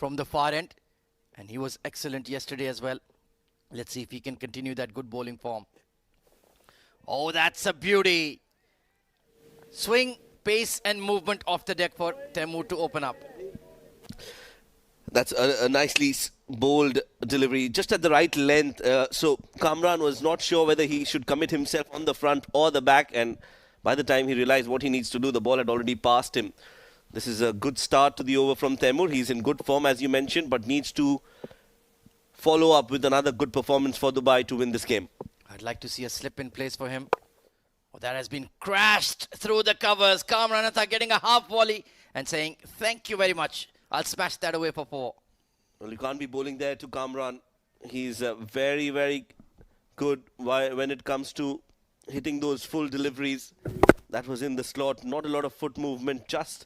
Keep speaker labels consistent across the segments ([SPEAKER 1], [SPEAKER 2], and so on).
[SPEAKER 1] from the far end. And he was excellent yesterday as well. Let's see if he can continue that good bowling form. Oh, that's a beauty. Swing, pace and movement off the deck for Temur to open up.
[SPEAKER 2] That's a nicely bowled delivery, just at the right length. So Kamran was not sure whether he should commit himself on the front or the back. And by the time he realized what he needs to do, the ball had already passed him. This is a good start to the over from Temur. He's in good form, as you mentioned, but needs to follow up with another good performance for Dubai to win this game.
[SPEAKER 1] I'd like to see a slip in place for him. Oh, that has been crashed through the covers. Kamran Atta getting a half volley and saying, thank you very much. I'll smash that away for 4.
[SPEAKER 2] Well, you can't be bowling there to Kamran. He's very, very good when it comes to hitting those full deliveries. That was in the slot. Not a lot of foot movement. Just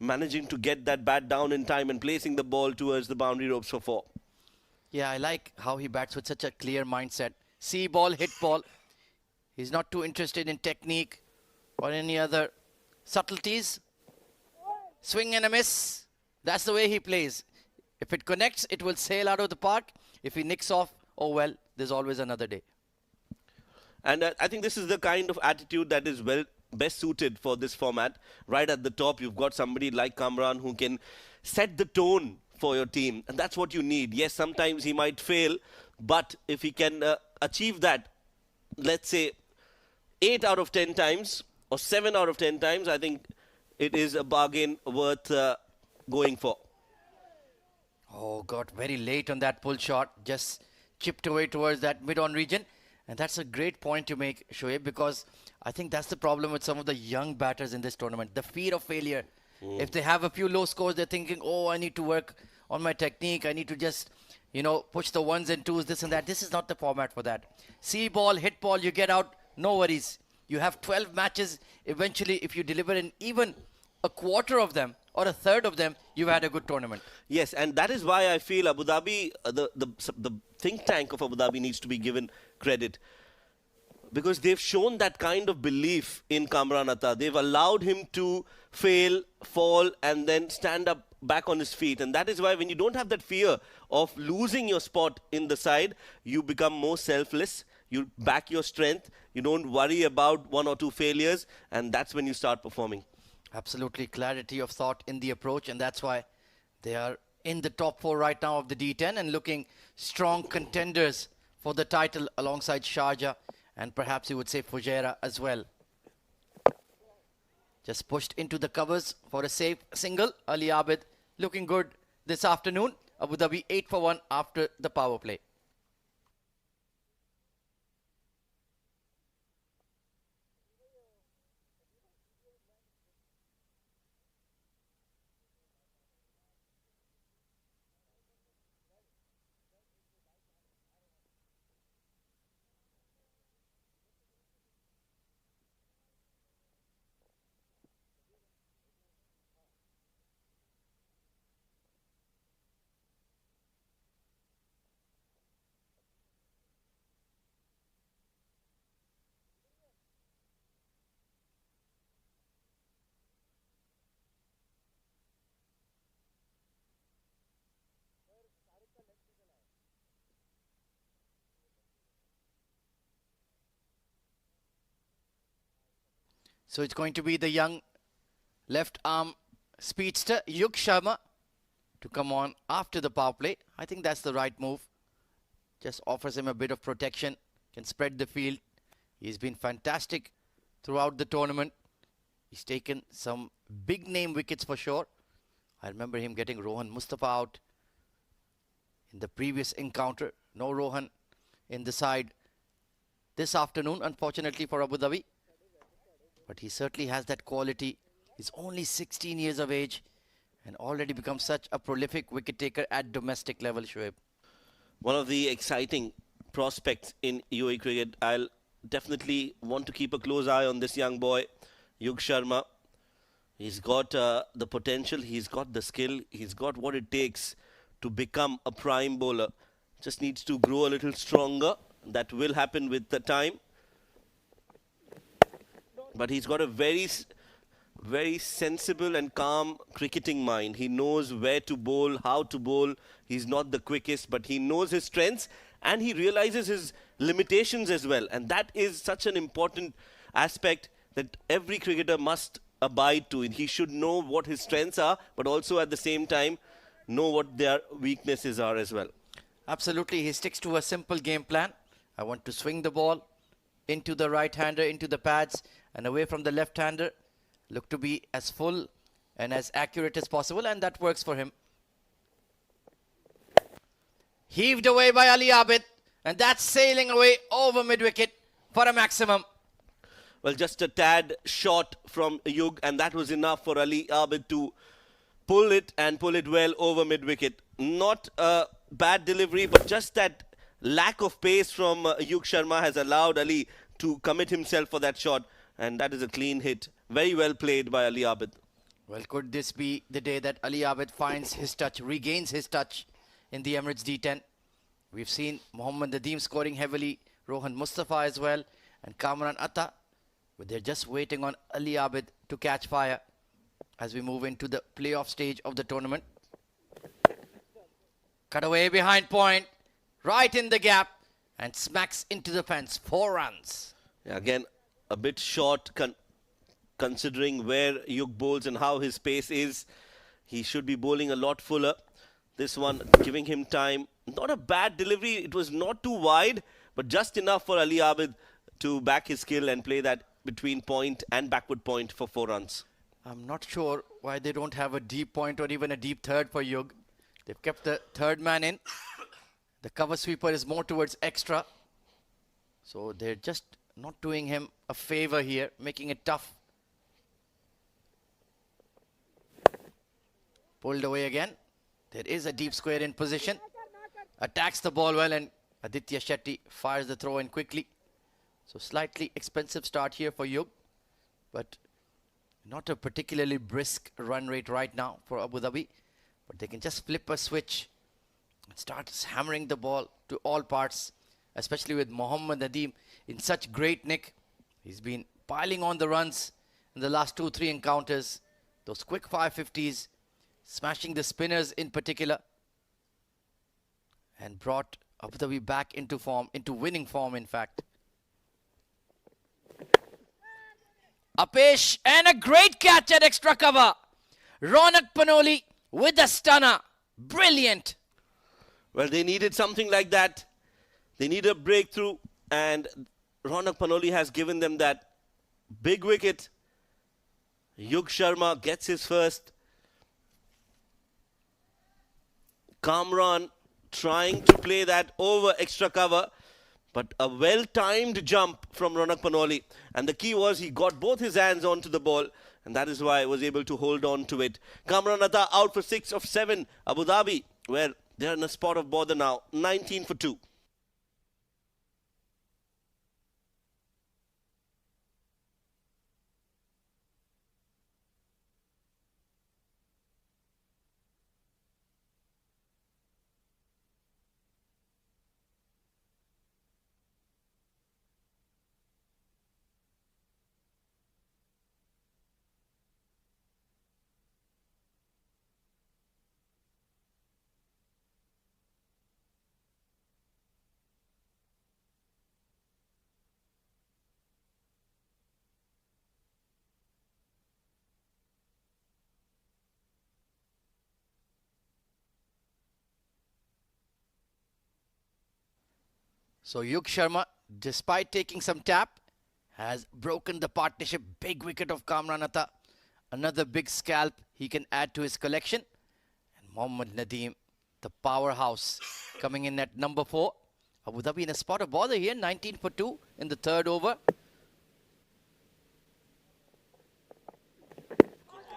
[SPEAKER 2] managing to get that bat down in time and placing the ball towards the boundary ropes for 4.
[SPEAKER 1] Yeah, I like how he bats with such a clear mindset. See ball, hit ball. He's not too interested in technique or any other subtleties. Swing and a miss. That's the way he plays. If it connects, it will sail out of the park. If he nicks off, oh well, there's always another day.
[SPEAKER 2] And I think this is the kind of attitude that is best suited for this format. Right at the top, you've got somebody like Kamran who can set the tone for your team. And that's what you need. Yes, sometimes he might fail, but if he can achieve that, let's say, 8 out of 10 times or 7 out of 10 times, I think it is a bargain worth going for.
[SPEAKER 1] Oh, got very late on that pull shot. Just chipped away towards that mid-on region. And that's a great point to make, Shoaib, because I think that's the problem with some of the young batters in this tournament. The fear of failure. If they have a few low scores, they're thinking, oh, I need to work on my technique. I need to just, push the 1s and 2s, this and that. This is not the format for that. See ball, hit ball, you get out, no worries. You have 12 matches. Eventually, if you deliver in even a quarter of them or a third of them, you've had a good tournament.
[SPEAKER 2] Yes, and that is why I feel Abu Dhabi, the think tank of Abu Dhabi needs to be given credit. Because they've shown that kind of belief in Kamran Atta. They've allowed him to fail, fall, and then stand up back on his feet. And that is why when you don't have that fear of losing your spot in the side, you become more selfless. You back your strength. You don't worry about 1 or 2 failures. And that's when you start performing.
[SPEAKER 1] Absolutely clarity of thought in the approach. And that's why they are in the top 4 right now of the D10 and looking strong contenders for the title alongside Sharjah. And perhaps you would say Fujairah as well. Just pushed into the covers for a safe single. Ali Abid looking good this afternoon. Abu Dhabi 8 for 1 after the power play. So it's going to be the young left arm speedster Yug Sharma to come on after the power play. I think that's the right move. Just offers him a bit of protection, can spread the field. He's been fantastic throughout the tournament. He's taken some big name wickets for sure. I remember him getting Rohan Mustafa out in the previous encounter. No Rohan in the side this afternoon, unfortunately for Abu Dhabi. But he certainly has that quality. He's only 16 years of age and already become such a prolific wicket taker at domestic level, Shoaib.
[SPEAKER 2] One of the exciting prospects in UAE cricket. I'll definitely want to keep a close eye on this young boy, Yug Sharma. He's got the potential, he's got the skill, he's got what it takes to become a prime bowler. Just needs to grow a little stronger. That will happen with the time. But he's got a very very sensible and calm cricketing mind. He knows where to bowl, how to bowl. He's not the quickest, but he knows his strengths and he realizes his limitations as well. And that is such an important aspect that every cricketer must abide to. He should know what his strengths are, but also at the same time know what their weaknesses are as well.
[SPEAKER 1] Absolutely, he sticks to a simple game plan. I want to swing the ball into the right-hander, into the pads, and away from the left-hander. Look to be as full and as accurate as possible, and that works for him. Heaved away by Ali Abid, and that's sailing away over mid-wicket for a maximum.
[SPEAKER 2] Well, just a tad short from Yug, and that was enough for Ali Abid to pull it and pull it well over mid-wicket. Not a bad delivery, but just that lack of pace from Yug Sharma has allowed Ali to commit himself for that shot, and that is a clean hit. Very well played by Ali Abid.
[SPEAKER 1] Well, could this be the day that Ali Abid finds his touch, regains his touch in the Emirates D10? We've seen Mohammad Nadeem scoring heavily, Rohan Mustafa as well, and Kamran Atta. But they're just waiting on Ali Abid to catch fire as we move into the playoff stage of the tournament. Cut away behind point, right in the gap, and smacks into the fence. 4 runs.
[SPEAKER 2] Yeah, again, a bit short considering where Yug bowls and how his pace is. He should be bowling a lot fuller. This one giving him time. Not a bad delivery. It was not too wide, but just enough for Ali Abid to back his skill and play that between point and backward point for 4 runs.
[SPEAKER 1] I'm not sure why they don't have a deep point or even a deep third for Yug. They've kept the third man in. The cover sweeper is more towards extra. So they're just not doing him a favor here, making it tough. Pulled away again. There is a deep square in position. Attacks the ball well, and Aditya Shetty fires the throw in quickly. So slightly expensive start here for Yug, but not a particularly brisk run rate right now for Abu Dhabi. But they can just flip a switch and start hammering the ball to all parts, especially with Mohammad Nadeem in such great nick. He's been piling on the runs in the last 2-3 encounters. Those quick 550s, smashing the spinners in particular, and brought Abu Dhabi back into form, into winning form in fact. Apesh, and a great catch at extra cover. Ronak Panoli with a stunner. Brilliant.
[SPEAKER 2] Well, they needed something like that. They need a breakthrough, and Ronak Panoli has given them that big wicket. Yug Sharma gets his first. Kamran trying to play that over extra cover, but a well-timed jump from Ronak Panoli. And the key was he got both his hands onto the ball, and that is why he was able to hold on to it. Kamran Atta out for 6 of 7. Abu Dhabi, where they're in a spot of bother now, 19 for 2.
[SPEAKER 1] So Yug Sharma, despite taking some tap, has broken the partnership. Big wicket of Kamran Atta. Another big scalp he can add to his collection. And Mohammad Nadeem, the powerhouse, coming in at number 4. Abu Dhabi in a spot of bother here, 19 for 2 in the third over.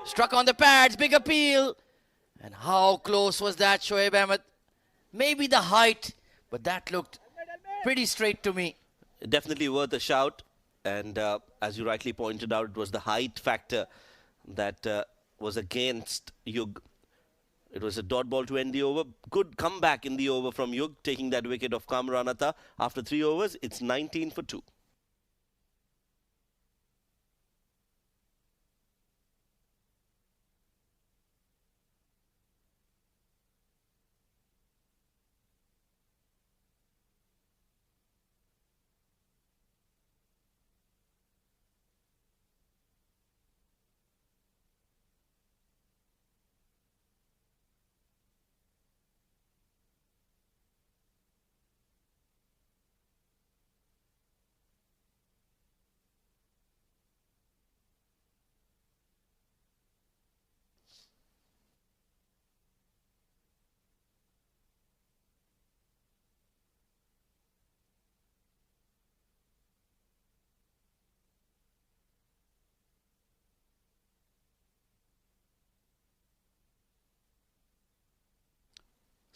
[SPEAKER 1] Struck on the pads, big appeal. And how close was that, Shoaib Ahmed? Maybe the height, but that looked pretty straight to me.
[SPEAKER 2] Definitely worth a shout. And as you rightly pointed out, it was the height factor that was against Yug. It was a dot ball to end the over. Good comeback in the over from Yug, taking that wicket of Kamran Atta. After 3 overs, it's 19 for 2.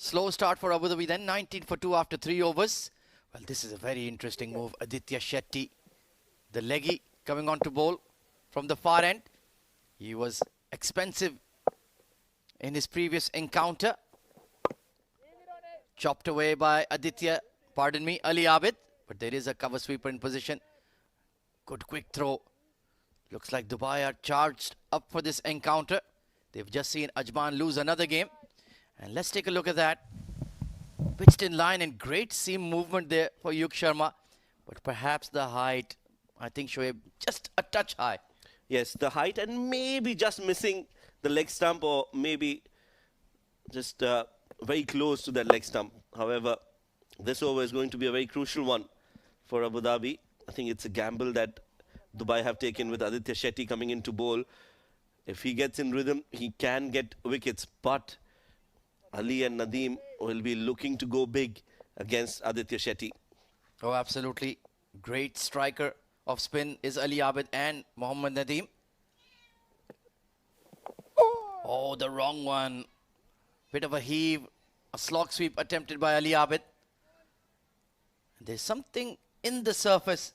[SPEAKER 1] Slow start for Abu Dhabi then. 19 for 2 after 3 overs. Well, this is a very interesting move. Aditya Shetty, the leggy, coming on to bowl from the far end. He was expensive in his previous encounter. Chopped away by Aditya, pardon me, Ali Abid. But there is a cover sweeper in position. Good quick throw. Looks like Dubai are charged up for this encounter. They've just seen Ajman lose another game. And let's take a look at that. Pitched in line and great seam movement there for Yuk Sharma. But perhaps the height, I think Shoaib, just a touch high.
[SPEAKER 2] Yes, the height and maybe just missing the leg stump, or maybe just very close to that leg stump. However, this over is going to be a very crucial one for Abu Dhabi. I think it's a gamble that Dubai have taken with Aditya Shetty coming into bowl. If he gets in rhythm, he can get wickets. But Ali and Nadeem will be looking to go big against Aditya Shetty.
[SPEAKER 1] Oh, absolutely. Great striker of spin is Ali Abid and Mohammad Nadeem. Oh, the wrong one. Bit of a heave. A slog sweep attempted by Ali Abid. There's something in the surface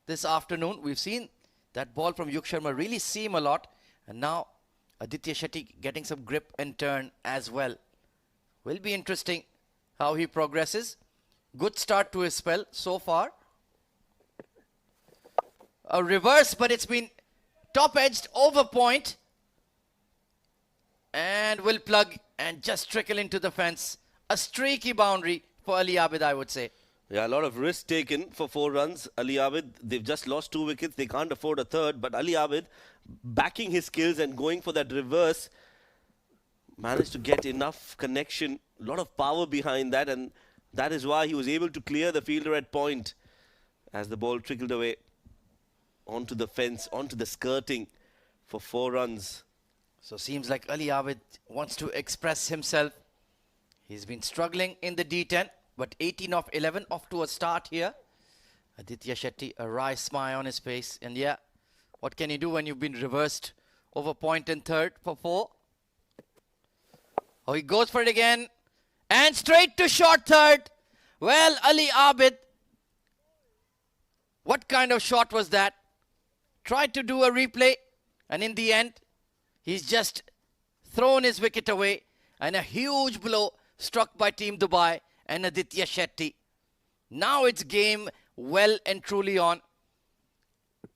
[SPEAKER 1] this afternoon. We've seen that ball from Yuk Sharma really seam a lot. And now Aditya Shetty getting some grip and turn as well. Will be interesting how he progresses. Good start to his spell so far. A reverse, but it's been top-edged over point. And will plug and just trickle into the fence. A streaky boundary for Ali Abid, I would say.
[SPEAKER 2] Yeah, a lot of risk taken for 4 runs. Ali Abid, they've just lost 2 wickets. They can't afford a third. But Ali Abid, backing his skills and going for that reverse, managed to get enough connection, a lot of power behind that, and that is why he was able to clear the fielder at point as the ball trickled away onto the fence, onto the skirting for 4 runs.
[SPEAKER 1] So seems like Ali Abid wants to express himself. He's been struggling in the D10, but 18 of 11 off to a start here. Aditya Shetty, a wry smile on his face, and yeah, what can you do when you've been reversed over point and third for 4? Oh, he goes for it again. And straight to short third. Well, Ali Abid, what kind of shot was that? Tried to do a replay. And in the end, he's just thrown his wicket away. And a huge blow struck by Team Dubai and Aditya Shetty. Now it's game well and truly on.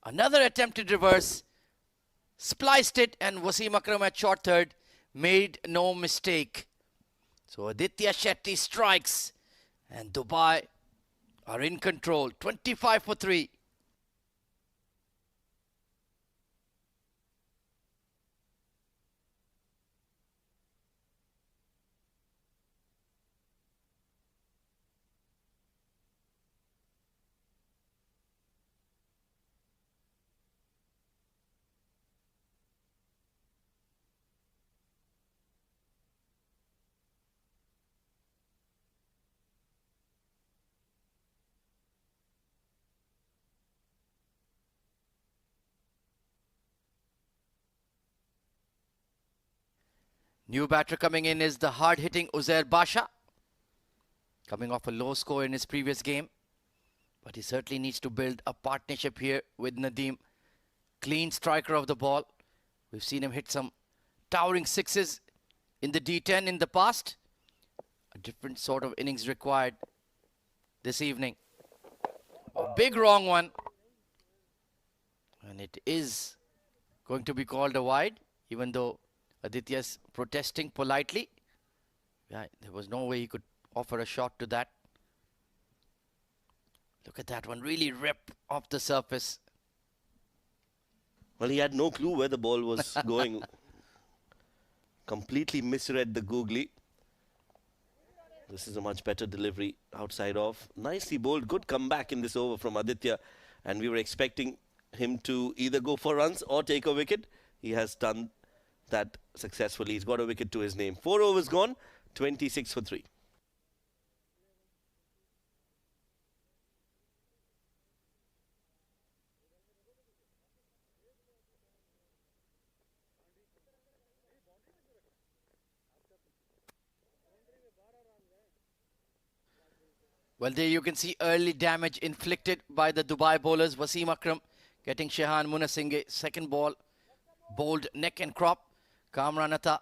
[SPEAKER 1] Another attempted reverse. Spliced it, and Wasim Akram at short third made no mistake. So Aditya Shetty strikes and Dubai are in control. 25 for 3. New batter coming in is the hard-hitting Uzair Basha. Coming off a low score in his previous game. But he certainly needs to build a partnership here with Nadeem. Clean striker of the ball. We've seen him hit some towering sixes in the D10 in the past. A different sort of innings required this evening. A big wrong one. And it is going to be called a wide, even though Aditya's protesting politely. Yeah, there was no way he could offer a shot to that. Look at that one, really rip off the surface.
[SPEAKER 2] Well, he had no clue where the ball was going. Completely misread the googly. This is a much better delivery outside off. Nicely bowled, good comeback in this over from Aditya. And we were expecting him to either go for runs or take a wicket. He has done that successfully. He's got a wicket to his name. 4 overs gone, 26 for 3.
[SPEAKER 1] Well, there you can see early damage inflicted by the Dubai bowlers. Wasim Akram getting Shehan Munasinghe. Second ball, bowled neck and crop. Kamran Atta,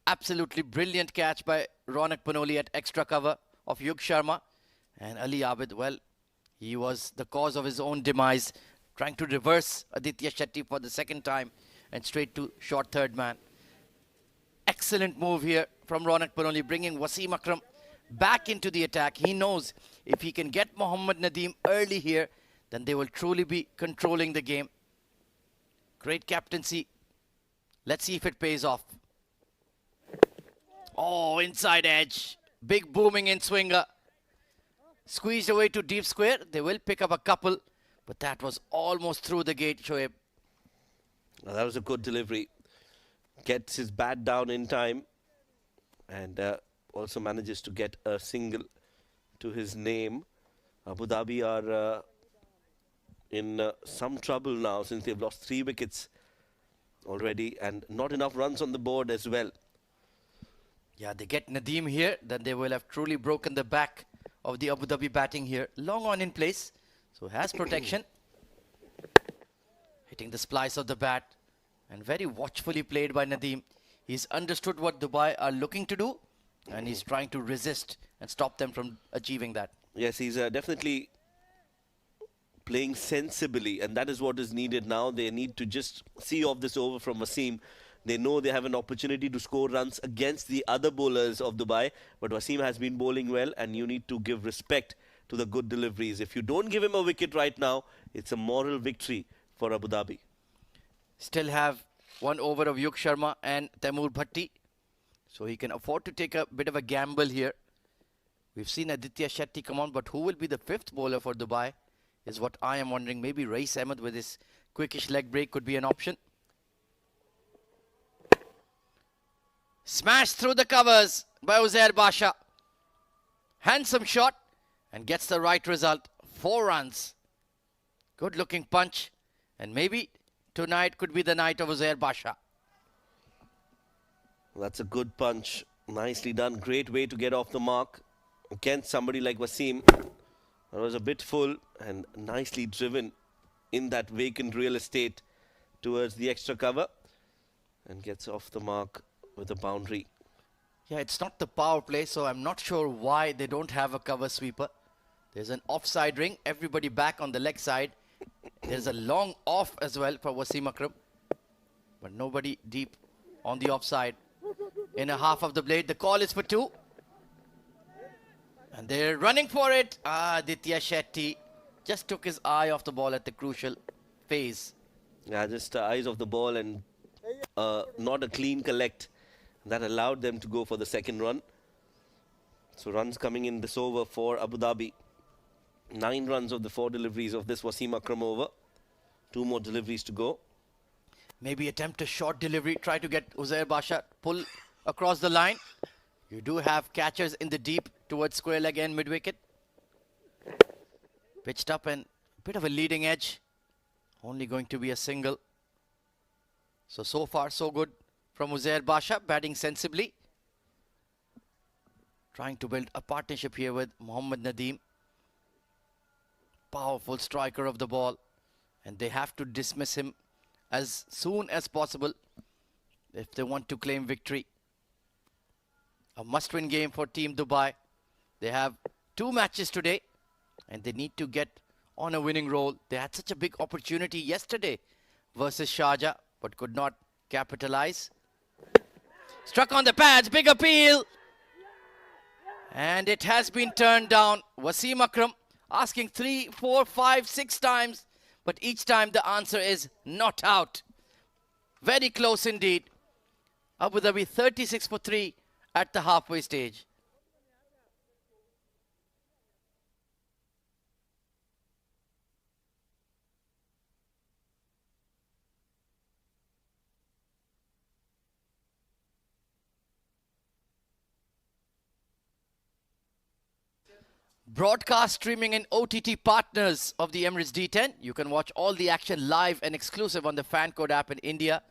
[SPEAKER 1] absolutely brilliant catch by Ronak Panoli at extra cover of Yug Sharma. And Ali Abid, well, he was the cause of his own demise, trying to reverse Aditya Shetty for the second time and straight to short third man. Excellent move here from Ronak Panoli, bringing Wasim Akram back into the attack. He knows if he can get Mohammad Nadeem early here, then they will truly be controlling the game. Great captaincy. Let's see if it pays off. Oh, inside edge. Big booming in swinger. Squeezed away to deep square. They will pick up a couple, but that was almost through the gate, Shoaib.
[SPEAKER 2] Now, that was a good delivery. Gets his bat down in time and also manages to get a single to his name. Abu Dhabi are in some trouble now since they've lost 3 wickets already and not enough runs on the board as well.
[SPEAKER 1] Yeah, they get Nadeem here, then they will have truly broken the back of the Abu Dhabi batting here. Long on in place, so has protection. Hitting the splice of the bat and very watchfully played by Nadeem. He's understood what Dubai are looking to do and he's trying to resist and stop them from achieving that.
[SPEAKER 2] Yes, he's definitely playing sensibly, and that is what is needed now. They need to just see off this over from Wasim. They know they have an opportunity to score runs against the other bowlers of Dubai, but Wasim has been bowling well, and you need to give respect to the good deliveries. If you don't give him a wicket right now, it's a moral victory for Abu Dhabi.
[SPEAKER 1] Still have 1 over of Yug Sharma and Taimur Bhatti, so he can afford to take a bit of a gamble here. We've seen Aditya Shetty come on, but who will be the 5th bowler for Dubai is what I am wondering. Maybe Rais Ahmed with his quickish leg break could be an option. Smashed through the covers by Uzair Basha. Handsome shot and gets the right result. 4 runs. Good looking punch. And maybe tonight could be the night of Uzair Basha.
[SPEAKER 2] That's a good punch. Nicely done. Great way to get off the mark against somebody like Wasim. That was a bit full and nicely driven in that vacant real estate towards the extra cover and gets off the mark with a boundary.
[SPEAKER 1] Yeah, it's not the power play, so I'm not sure why they don't have a cover sweeper. There's an offside ring. Everybody back on the leg side. There's a long off as well for Wasim Akram, but nobody deep on the offside. In a half of the blade, the call is for 2. And they're running for it. Aditya Shetty just took his eye off the ball at the crucial phase.
[SPEAKER 2] Yeah, just eyes off the ball and not a clean collect. That allowed them to go for the second run. So runs coming in this over for Abu Dhabi. 9 runs of the 4 deliveries of this Wasim Akram over. 2 more deliveries to go.
[SPEAKER 1] Maybe attempt a short delivery. Try to get Uzair Basha pull across the line. You do have catchers in the deep towards square leg and mid-wicket. Pitched up and a bit of a leading edge. Only going to be a single. So far, so good from Uzair Basha, batting sensibly. Trying to build a partnership here with Mohammad Nadeem. Powerful striker of the ball. And they have to dismiss him as soon as possible if they want to claim victory. A must-win game for Team Dubai. They have 2 matches today and they need to get on a winning roll. They had such a big opportunity yesterday versus Sharjah but could not capitalize. Struck on the pads, big appeal. And it has been turned down. Wasim Akram asking 3, 4, 5, 6 times, but each time the answer is not out. Very close indeed. Abu Dhabi 36 for 3 at the halfway stage. Broadcast streaming and OTT partners of the Emirates D10. You can watch all the action live and exclusive on the FanCode app in India.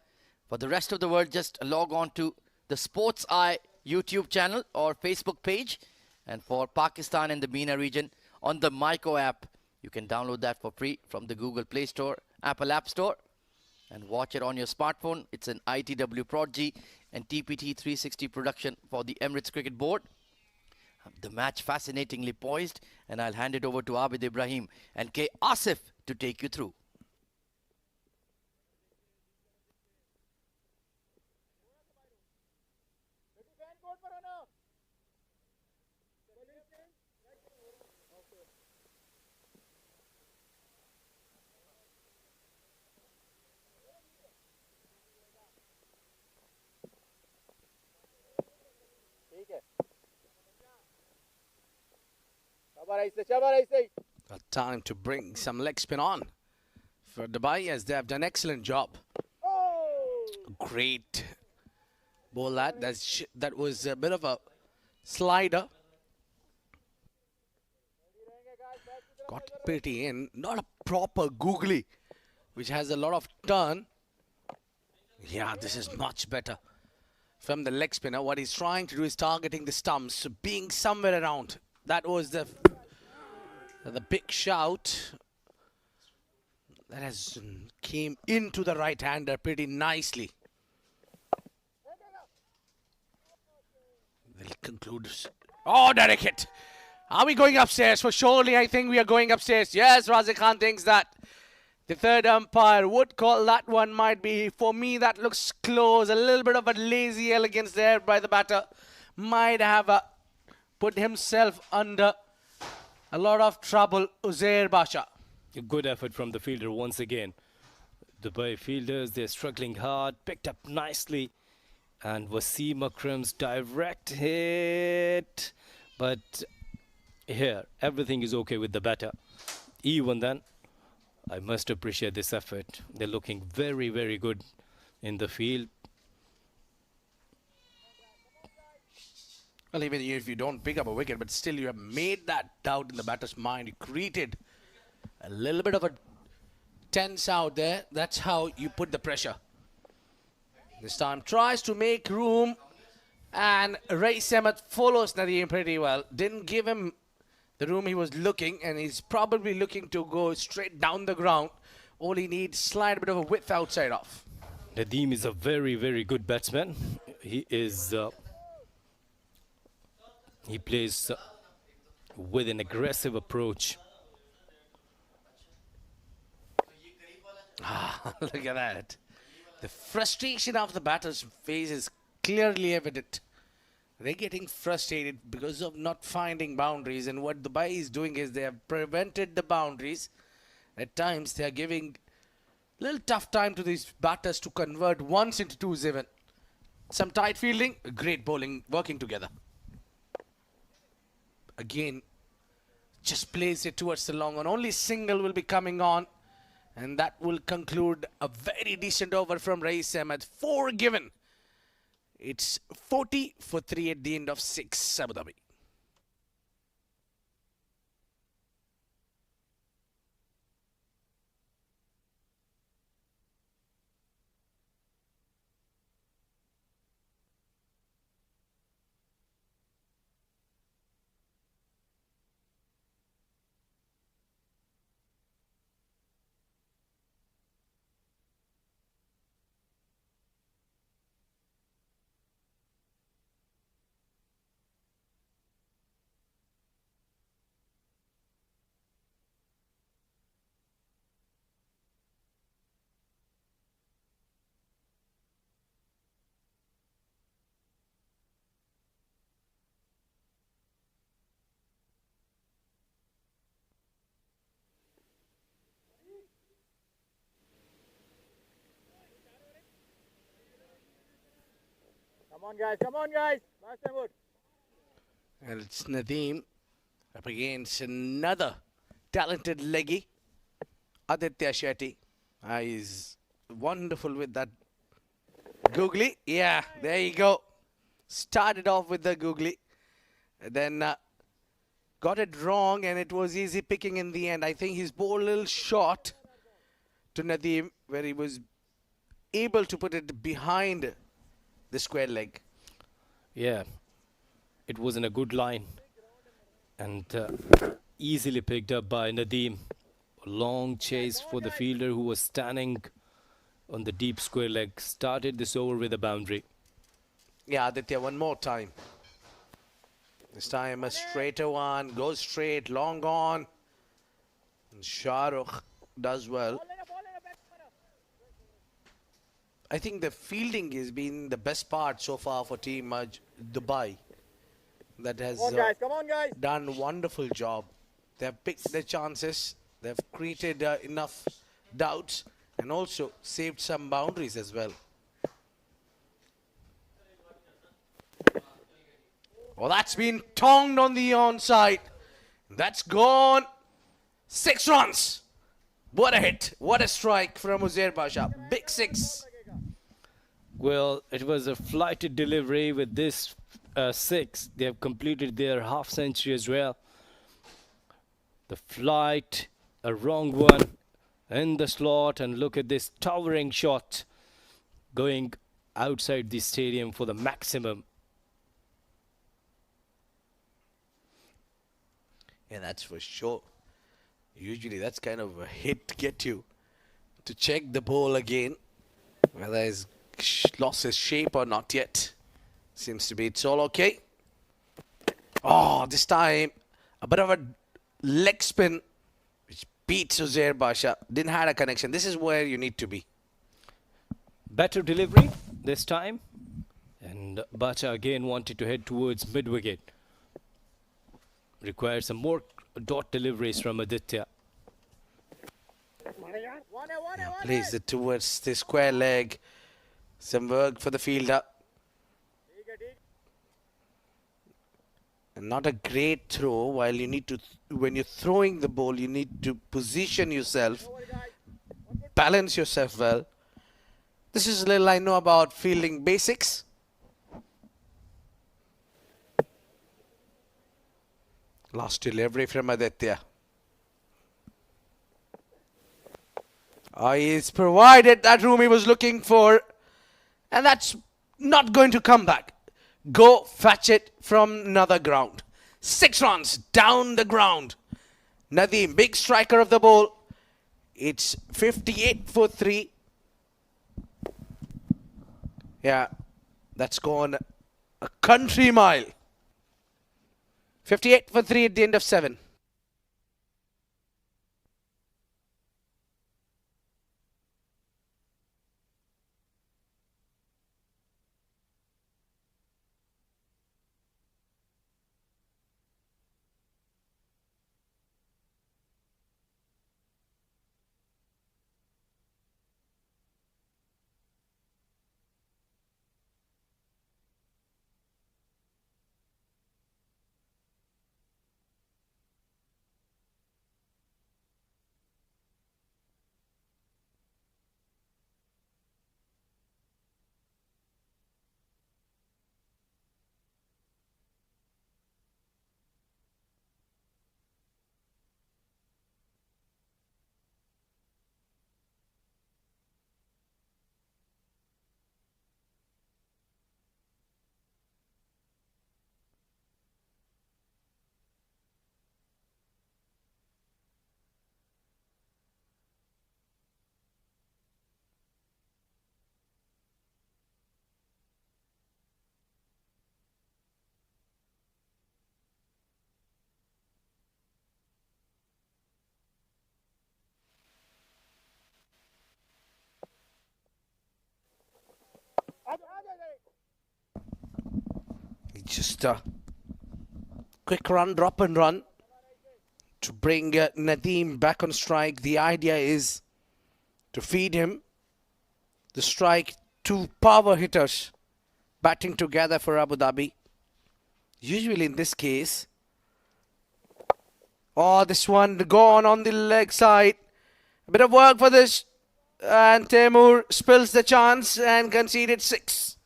[SPEAKER 1] For the rest of the world, just log on to the Sports Eye YouTube channel or Facebook page And for Pakistan and the MENA region, on the Myco app, you can download that for free from the Google Play Store, Apple App Store, and watch it on your smartphone. It's an ITW Prodigy and TPT 360 production for the Emirates Cricket Board. The match fascinatingly poised, and I'll hand it over to Abid Ibrahim and K. Asif to take you through.
[SPEAKER 3] A time to bring some leg spin on for Dubai, as they have done excellent job. Great ball that was a bit of a slider. Got pretty in, not a proper googly, which has a lot of turn. Yeah, this is much better from the leg spinner. What he's trying to do is targeting the stumps, being somewhere around. That was the big shout that has came into the right-hander pretty nicely. They'll conclude. Oh, direct hit. Are we going upstairs? For surely, I think we are going upstairs. Yes, Razik Khan thinks that the third umpire would call that one. Might be. For me, that looks close. A little bit of a lazy elegance there by the batter. Might have put himself under a lot of trouble, Uzair Basha.
[SPEAKER 4] A good effort from the fielder once again. Dubai fielders, they're struggling hard, picked up nicely. And Wasim Akram's direct hit. But here, everything is okay with the batter. Even then, I must appreciate this effort. They're looking very, very good in the field.
[SPEAKER 3] Well, even if you don't pick up a wicket, but still you have made that doubt in the batter's mind. You created a little bit of a tense out there. That's how you put the pressure. This time tries to make room, and Rais Ahmed follows Nadeem pretty well. Didn't give him the room he was looking, and he's probably looking to go straight down the ground. All he needs slight bit of a width outside off.
[SPEAKER 4] Nadeem is a very, very good batsman. He is... he plays with an aggressive approach.
[SPEAKER 3] Look at that. The frustration of the batter's face is clearly evident. They're getting frustrated because of not finding boundaries, and what Dubai is doing is they have prevented the boundaries. At times they are giving a little tough time to these batters to convert once into twos even. Some tight fielding, great bowling, working together. Again, just plays it towards the long one. Only single will be coming on, and that will conclude a very decent over from Rais Ahmed. 4 given. It's 40 for 3 at the end of 6, Abu Dhabi.
[SPEAKER 5] Come on guys, last time wood.
[SPEAKER 3] And it's Nadeem up against another talented leggy, Aditya Shetty. He's wonderful with that googly. Yeah, there you go. Started off with the googly, then got it wrong, and it was easy picking in the end. I think he's bowled a little short to Nadeem, where he was able to put it behind the square leg.
[SPEAKER 4] Yeah, it wasn't a good line. And easily picked up by Nadeem. Long chase for the fielder who was standing on the deep square leg. Started this over with a boundary.
[SPEAKER 3] Yeah, Aditya, one more time. This time a straighter one, goes straight, long on. And Shahrukh does well. I think the fielding has been the best part so far for Team Dubai. That has
[SPEAKER 5] Come on, guys.
[SPEAKER 3] done a wonderful job. They have picked their chances. They've created enough doubts and also saved some boundaries as well. Well, that's been tongued on the onside. That's gone. 6 runs. What a hit. What a strike from Uzair Basha. Big 6.
[SPEAKER 4] Well, it was a flighted delivery with this 6. They have completed their half century as well. The flight, a wrong one in the slot, and look at this towering shot going outside the stadium for the maximum.
[SPEAKER 3] Yeah, that's for sure. Usually that's kind of a hit to get you to check the ball again, whether he's lost his shape or not yet. Seems to be it's all okay. Oh, this time a bit of a leg spin which beats Uzair Basha. Didn't have a connection. This is where you need to be.
[SPEAKER 4] Better delivery this time. And Bacha again wanted to head towards mid-wicket. Requires some more dot deliveries from Aditya.
[SPEAKER 3] Plays it towards the square leg. Some work for the fielder. And not a great throw. While you need to, when you're throwing the ball, you need to position yourself, balance yourself well. This is a little I know about fielding basics. Last delivery from Aditya. He's provided that room he was looking for. And that's not going to come back. Go fetch it from another ground. 6 runs down the ground. Nadeem, big striker of the ball. It's 58 for 3. Yeah, that's gone a country mile. 58 for 3 at the end of 7. Just a quick run, drop and run to bring Nadeem back on strike. The idea is to feed him the strike. 2 power hitters batting together for Abu Dhabi. Usually in this case, oh, this one gone on the leg side. A bit of work for this, and Temur spills the chance and conceded 6.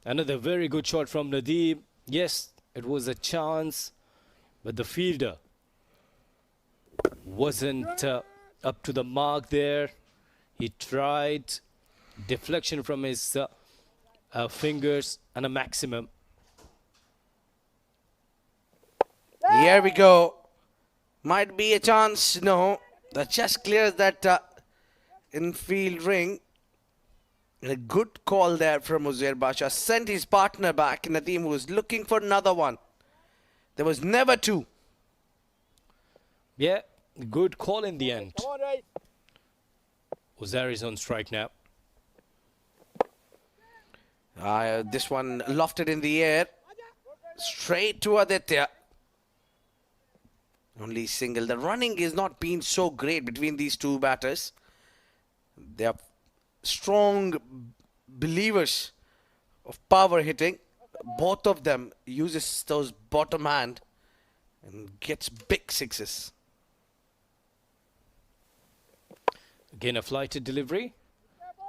[SPEAKER 4] Another very good shot from Nadeem. Yes, it was a chance, but the fielder wasn't up to the mark there. He tried deflection from his fingers and a maximum.
[SPEAKER 3] Here we go. Might be a chance. No. That just clears that infield ring. A good call there from Uzair Basha. Sent his partner back. Nadeem was looking for another one. There was never two.
[SPEAKER 4] Yeah, good call in the end.
[SPEAKER 5] Come on, guys.
[SPEAKER 4] Uzair is on strike now.
[SPEAKER 3] This one lofted in the air. Straight to Aditya. Only single. The running is not been so great between these two batters. They are strong believers of power hitting. Both of them uses those bottom hand and gets big sixes.
[SPEAKER 4] Again, a flighted delivery.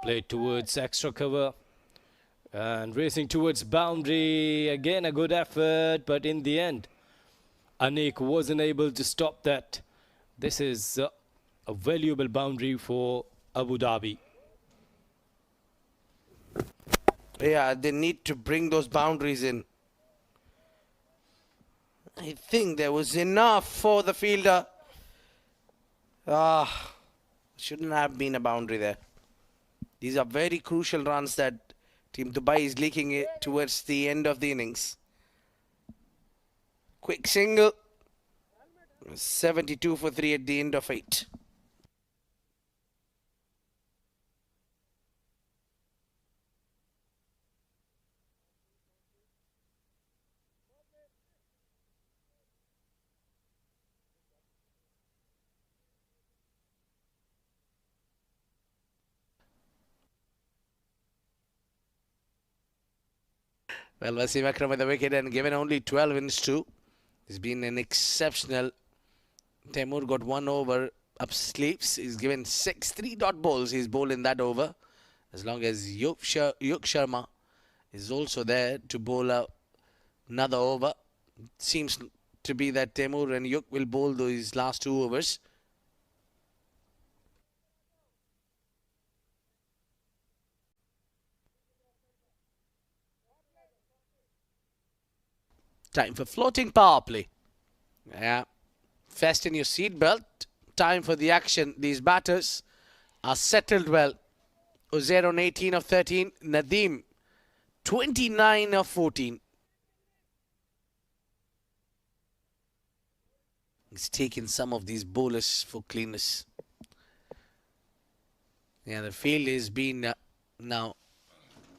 [SPEAKER 4] Played towards extra cover. And racing towards boundary. Again, a good effort. But in the end, Anik wasn't able to stop that. This is a valuable boundary for Abu Dhabi.
[SPEAKER 3] Yeah, they need to bring those boundaries in. I think there was enough for the fielder. Shouldn't have been a boundary there. These are very crucial runs that Team Dubai is leaking it towards the end of the innings. Quick single. 72 for 3 at the end of 8. Well, Wasim Akram with the wicket and given only 12 in 2. He's been an exceptional. Taimur got 1 over up sleeves. He's given 3 dot balls. He's bowled in that over. As long as Yuk Sharma is also there to bowl another over. Seems to be that Taimur and Yuk will bowl those last 2 overs. Time for floating power play. Yeah. Fasten your seatbelt. Time for the action. These batters are settled well. Uzair on 18 of 13. Nadeem 29 of 14. He's taken some of these bowlers for cleanness. Yeah, the field has been now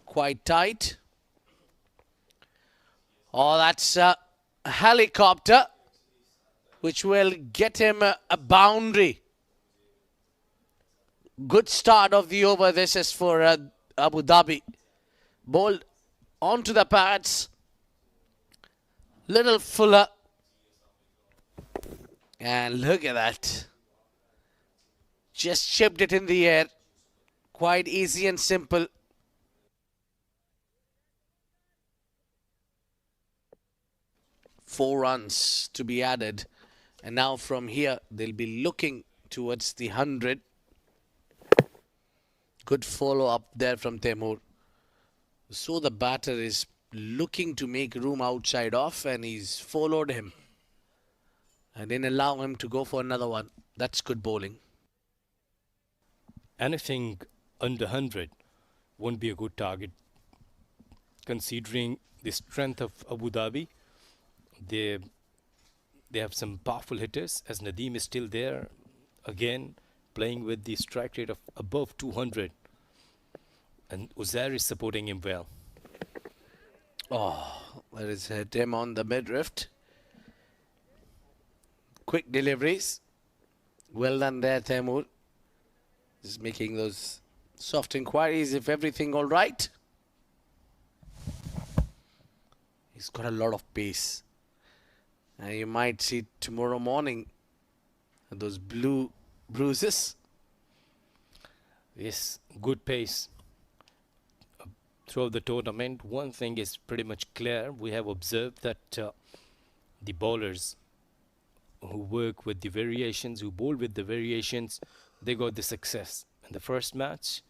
[SPEAKER 3] quite tight. Oh, that's a helicopter, which will get him a boundary. Good start of the over. This is for Abu Dhabi. Bowled onto the pads. Little fuller. And look at that. Just chipped it in the air. Quite easy and simple. Four runs to be added. And now from here, they'll be looking towards the 100. Good follow-up there from Taimur. So the batter is looking to make room outside off, and he's followed him. And then allow him to go for another one. That's good bowling.
[SPEAKER 4] Anything under 100 won't be a good target. Considering the strength of Abu Dhabi, they have some powerful hitters, as Nadeem is still there. Again, playing with the strike rate of above 200. And Uzair is supporting him well.
[SPEAKER 3] Oh, that is hit him on the midriff. Quick deliveries. Well done there, Taimur. Just making those soft inquiries if everything all right. He's got a lot of pace. And you might see tomorrow morning those blue bruises.
[SPEAKER 4] Yes, good pace. Throughout the tournament, one thing is pretty much clear. We have observed that the bowlers who work with the variations, who bowl with the variations, they got the success. In the first match,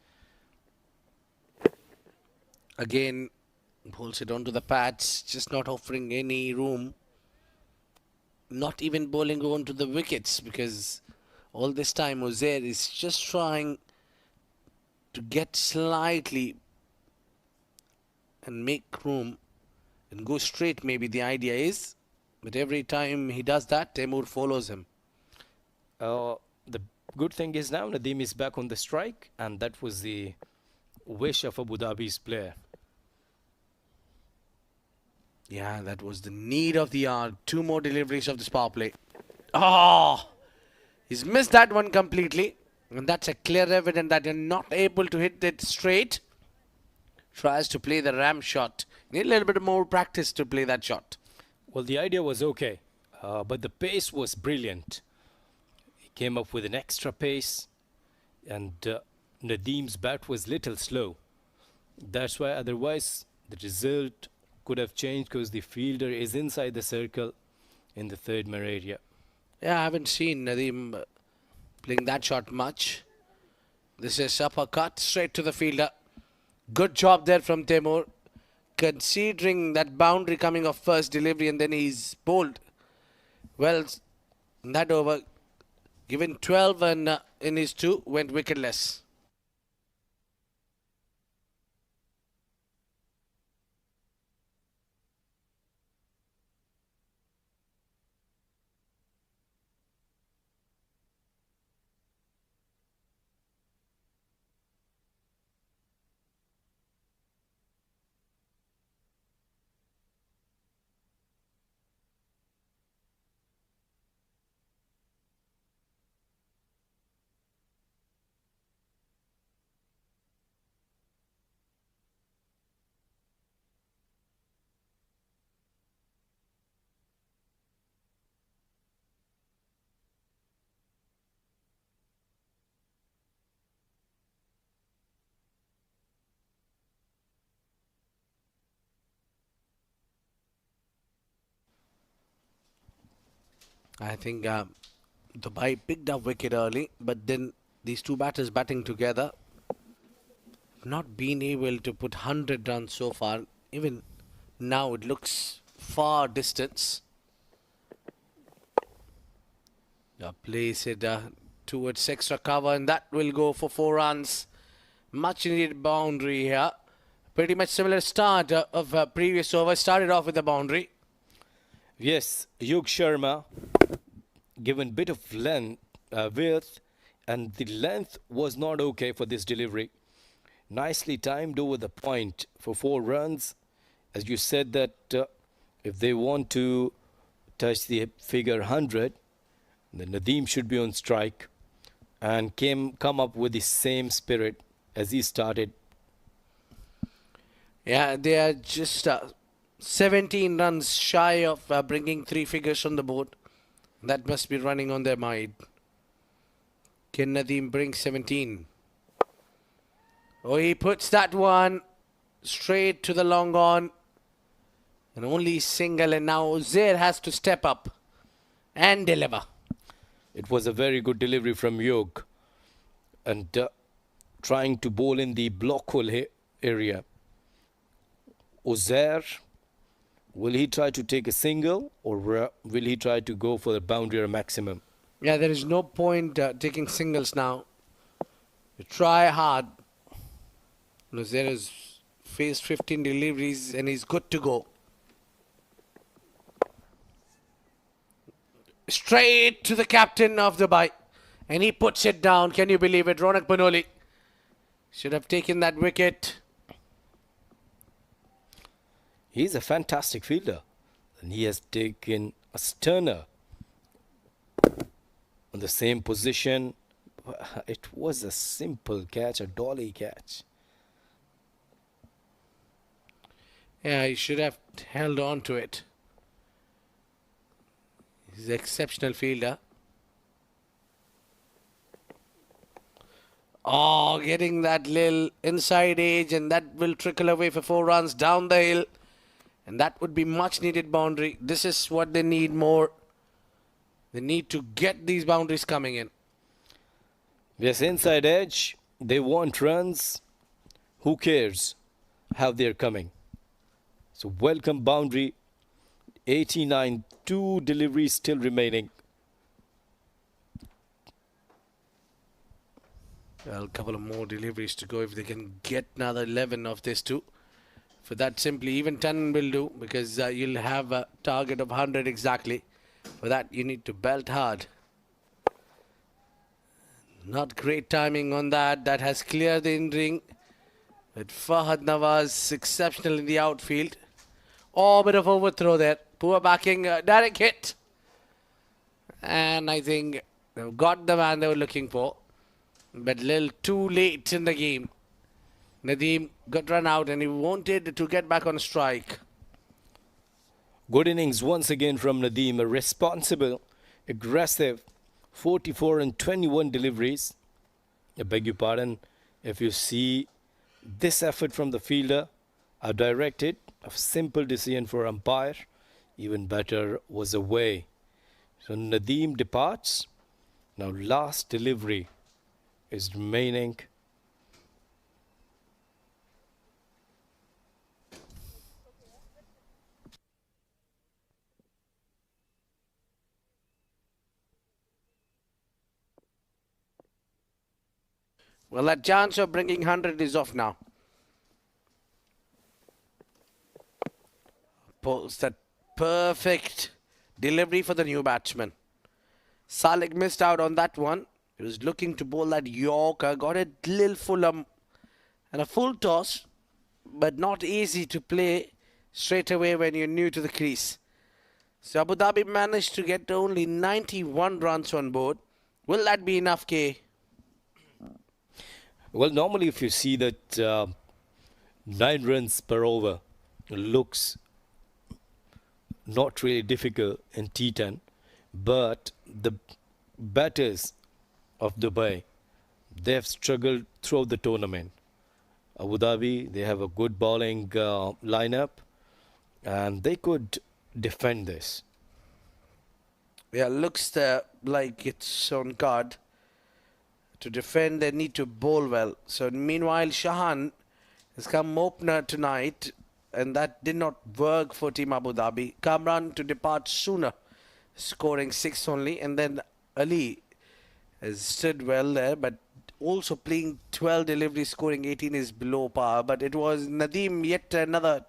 [SPEAKER 3] again, pulls it onto the pads, just not offering any room. not even bowling on to the wickets, because all this time Uzair is just trying to get slightly and make room and go straight, maybe the idea is. But every time he does that, Taimur follows him.
[SPEAKER 4] The good thing is now Nadeem is back on the strike, and that was the wish of Abu Dhabi's player.
[SPEAKER 3] Yeah, that was the need of the hour. 2 more deliveries of this power play. Oh! He's missed that one completely. And that's a clear evidence that you're not able to hit it straight. Tries to play the ram shot. Need a little bit more practice to play that shot.
[SPEAKER 4] Well, the idea was okay, but the pace was brilliant. He came up with an extra pace, and Nadeem's bat was little slow. That's why otherwise the result could have changed, because the fielder is inside the circle in the third man area.
[SPEAKER 3] Yeah, I haven't seen Nadeem playing that shot much. This is uppercut straight to the fielder. Good job there from Taimur. Considering that boundary coming off first delivery, and then he's bowled well in that over. Given 12 and in his 2, went wicketless. I think Dubai picked up wicket early, but then these 2 batters batting together, not been able to put 100 runs so far. Even now it looks far distance. Place it towards extra cover, and that will go for 4 runs. Much needed boundary here. Pretty much similar start of previous over. Started off with a boundary.
[SPEAKER 4] Yes, Yug Sharma given bit of length, width, and the length was not okay for this delivery. Nicely timed over the point for 4 runs. As you said that if they want to touch the figure 100, then Nadeem should be on strike, and come up with the same spirit as he started.
[SPEAKER 3] Yeah, they are just 17 runs shy of bringing 3 figures on the board. That must be running on their mind. Can Nadeem bring 17? Oh, he puts that one straight to the long on. And only single, and now Uzair has to step up and deliver.
[SPEAKER 4] It was a very good delivery from Yog, and trying to bowl in the block hole area. Uzair, will he try to take a single, or will he try to go for the boundary or maximum?
[SPEAKER 3] Yeah, there is no point taking singles now. You try hard. Uzair has faced 15 deliveries and he's good to go. Straight to the captain of Dubai, and he puts it down. Can you believe it? Ronak Banoli should have taken that wicket.
[SPEAKER 4] He's a fantastic fielder, and he has taken a stunner on the same position. It was a simple catch, a dolly catch.
[SPEAKER 3] Yeah, he should have held on to it. He's an exceptional fielder. Oh, getting that little inside edge, and that will trickle away for 4 runs down the hill. And that would be much needed boundary. This is what they need more. They need to get these boundaries coming in.
[SPEAKER 4] Yes, inside edge. They want runs. Who cares how they're coming? So welcome boundary. 89, 2 deliveries still remaining.
[SPEAKER 3] Well, a couple of more deliveries to go if they can get another 11 of this too. For that simply, even 10 will do, because you'll have a target of 100 exactly. For that, you need to belt hard. Not great timing on that. That has cleared the in-ring. But Fahad Nawaz exceptional in the outfield. Oh, bit of overthrow there. Poor backing, direct hit. And I think they've got the man they were looking for. But a little too late in the game. Nadeem got run out and he wanted to get back on strike.
[SPEAKER 4] Good innings once again from Nadeem. A responsible, aggressive, 44 and 21 deliveries. I beg your pardon. If you see this effort from the fielder, a directed, a simple decision for umpire. Even better was away. So Nadeem departs. Now last delivery is remaining.
[SPEAKER 3] Well, that chance of bringing 100 is off now. Pulls that perfect delivery for the new batsman. Malek missed out on that one. He was looking to bowl that Yorker. Got a little full and a full toss, but not easy to play straight away when you're new to the crease. So Abu Dhabi managed to get only 91 runs on board. Will that be enough, K?
[SPEAKER 4] Well, normally if you see that 9 runs per over looks not really difficult in T10, but the batters of Dubai, they have struggled throughout the tournament. Abu Dhabi, they have a good bowling lineup and they could defend this.
[SPEAKER 3] Yeah, looks like it's on card. To defend, they need to bowl well. So meanwhile, Shahan has come opener tonight, and that did not work for Team Abu Dhabi. Kamran to depart sooner, scoring 6 only, and then Ali has stood well there, but also playing 12 deliveries, scoring 18 is below par. But it was Nadeem, yet another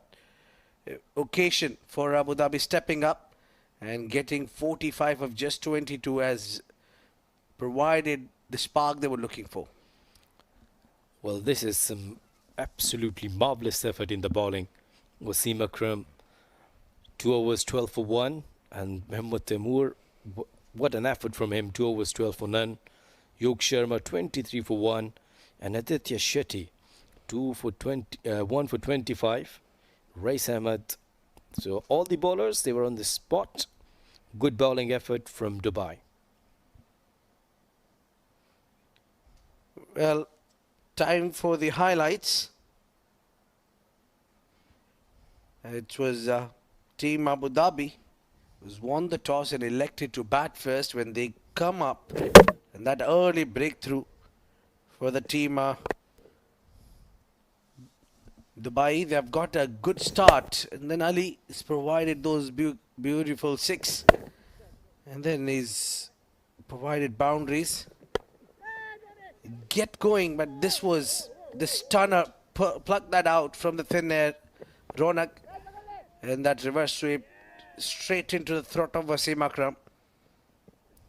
[SPEAKER 3] occasion for Abu Dhabi stepping up and getting 45 of just 22 has provided the spark they were looking for.
[SPEAKER 4] Well, this is some absolutely marvellous effort in the bowling. Wasim Akram, 2 overs 12 for 1, and Mohammad Taimur, what an effort from him, 2 overs 12 for none. Yog Sharma, 23 for 1, and Aditya Shetty, 1 for 25. Rais Ahmed. So all the bowlers, they were on the spot. Good bowling effort from Dubai.
[SPEAKER 3] Well, time for the highlights. It was Team Abu Dhabi who's won the toss and elected to bat first when they come up. And that early breakthrough for the team Dubai, they have got a good start. And then Ali has provided those beautiful 6. And then he's provided boundaries. Get going, but this was the stunner. Pluck that out from the thin air. Ronak. And that reverse sweep straight into the throat of Wasim Akram.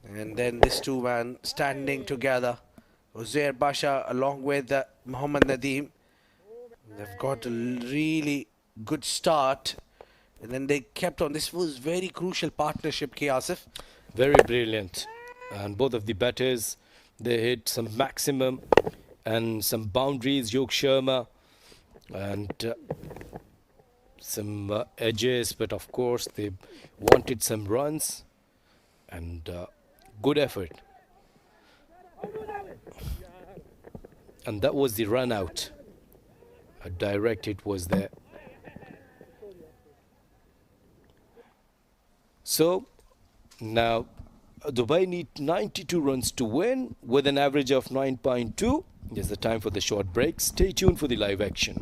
[SPEAKER 3] And then this two man standing together. Uzair Basha along with Muhammad Nadeem. They've got a really good start. And then they kept on. This was very crucial partnership, K. Asif.
[SPEAKER 4] Very brilliant. And both of the batters, they hit some maximum and some boundaries. Yog Sharma and some edges, but of course they wanted some runs and good effort. And that was the run out. A direct hit was there. So now Dubai need 92 runs to win with an average of 9.2. It's the time for the short break. Stay tuned for the live action.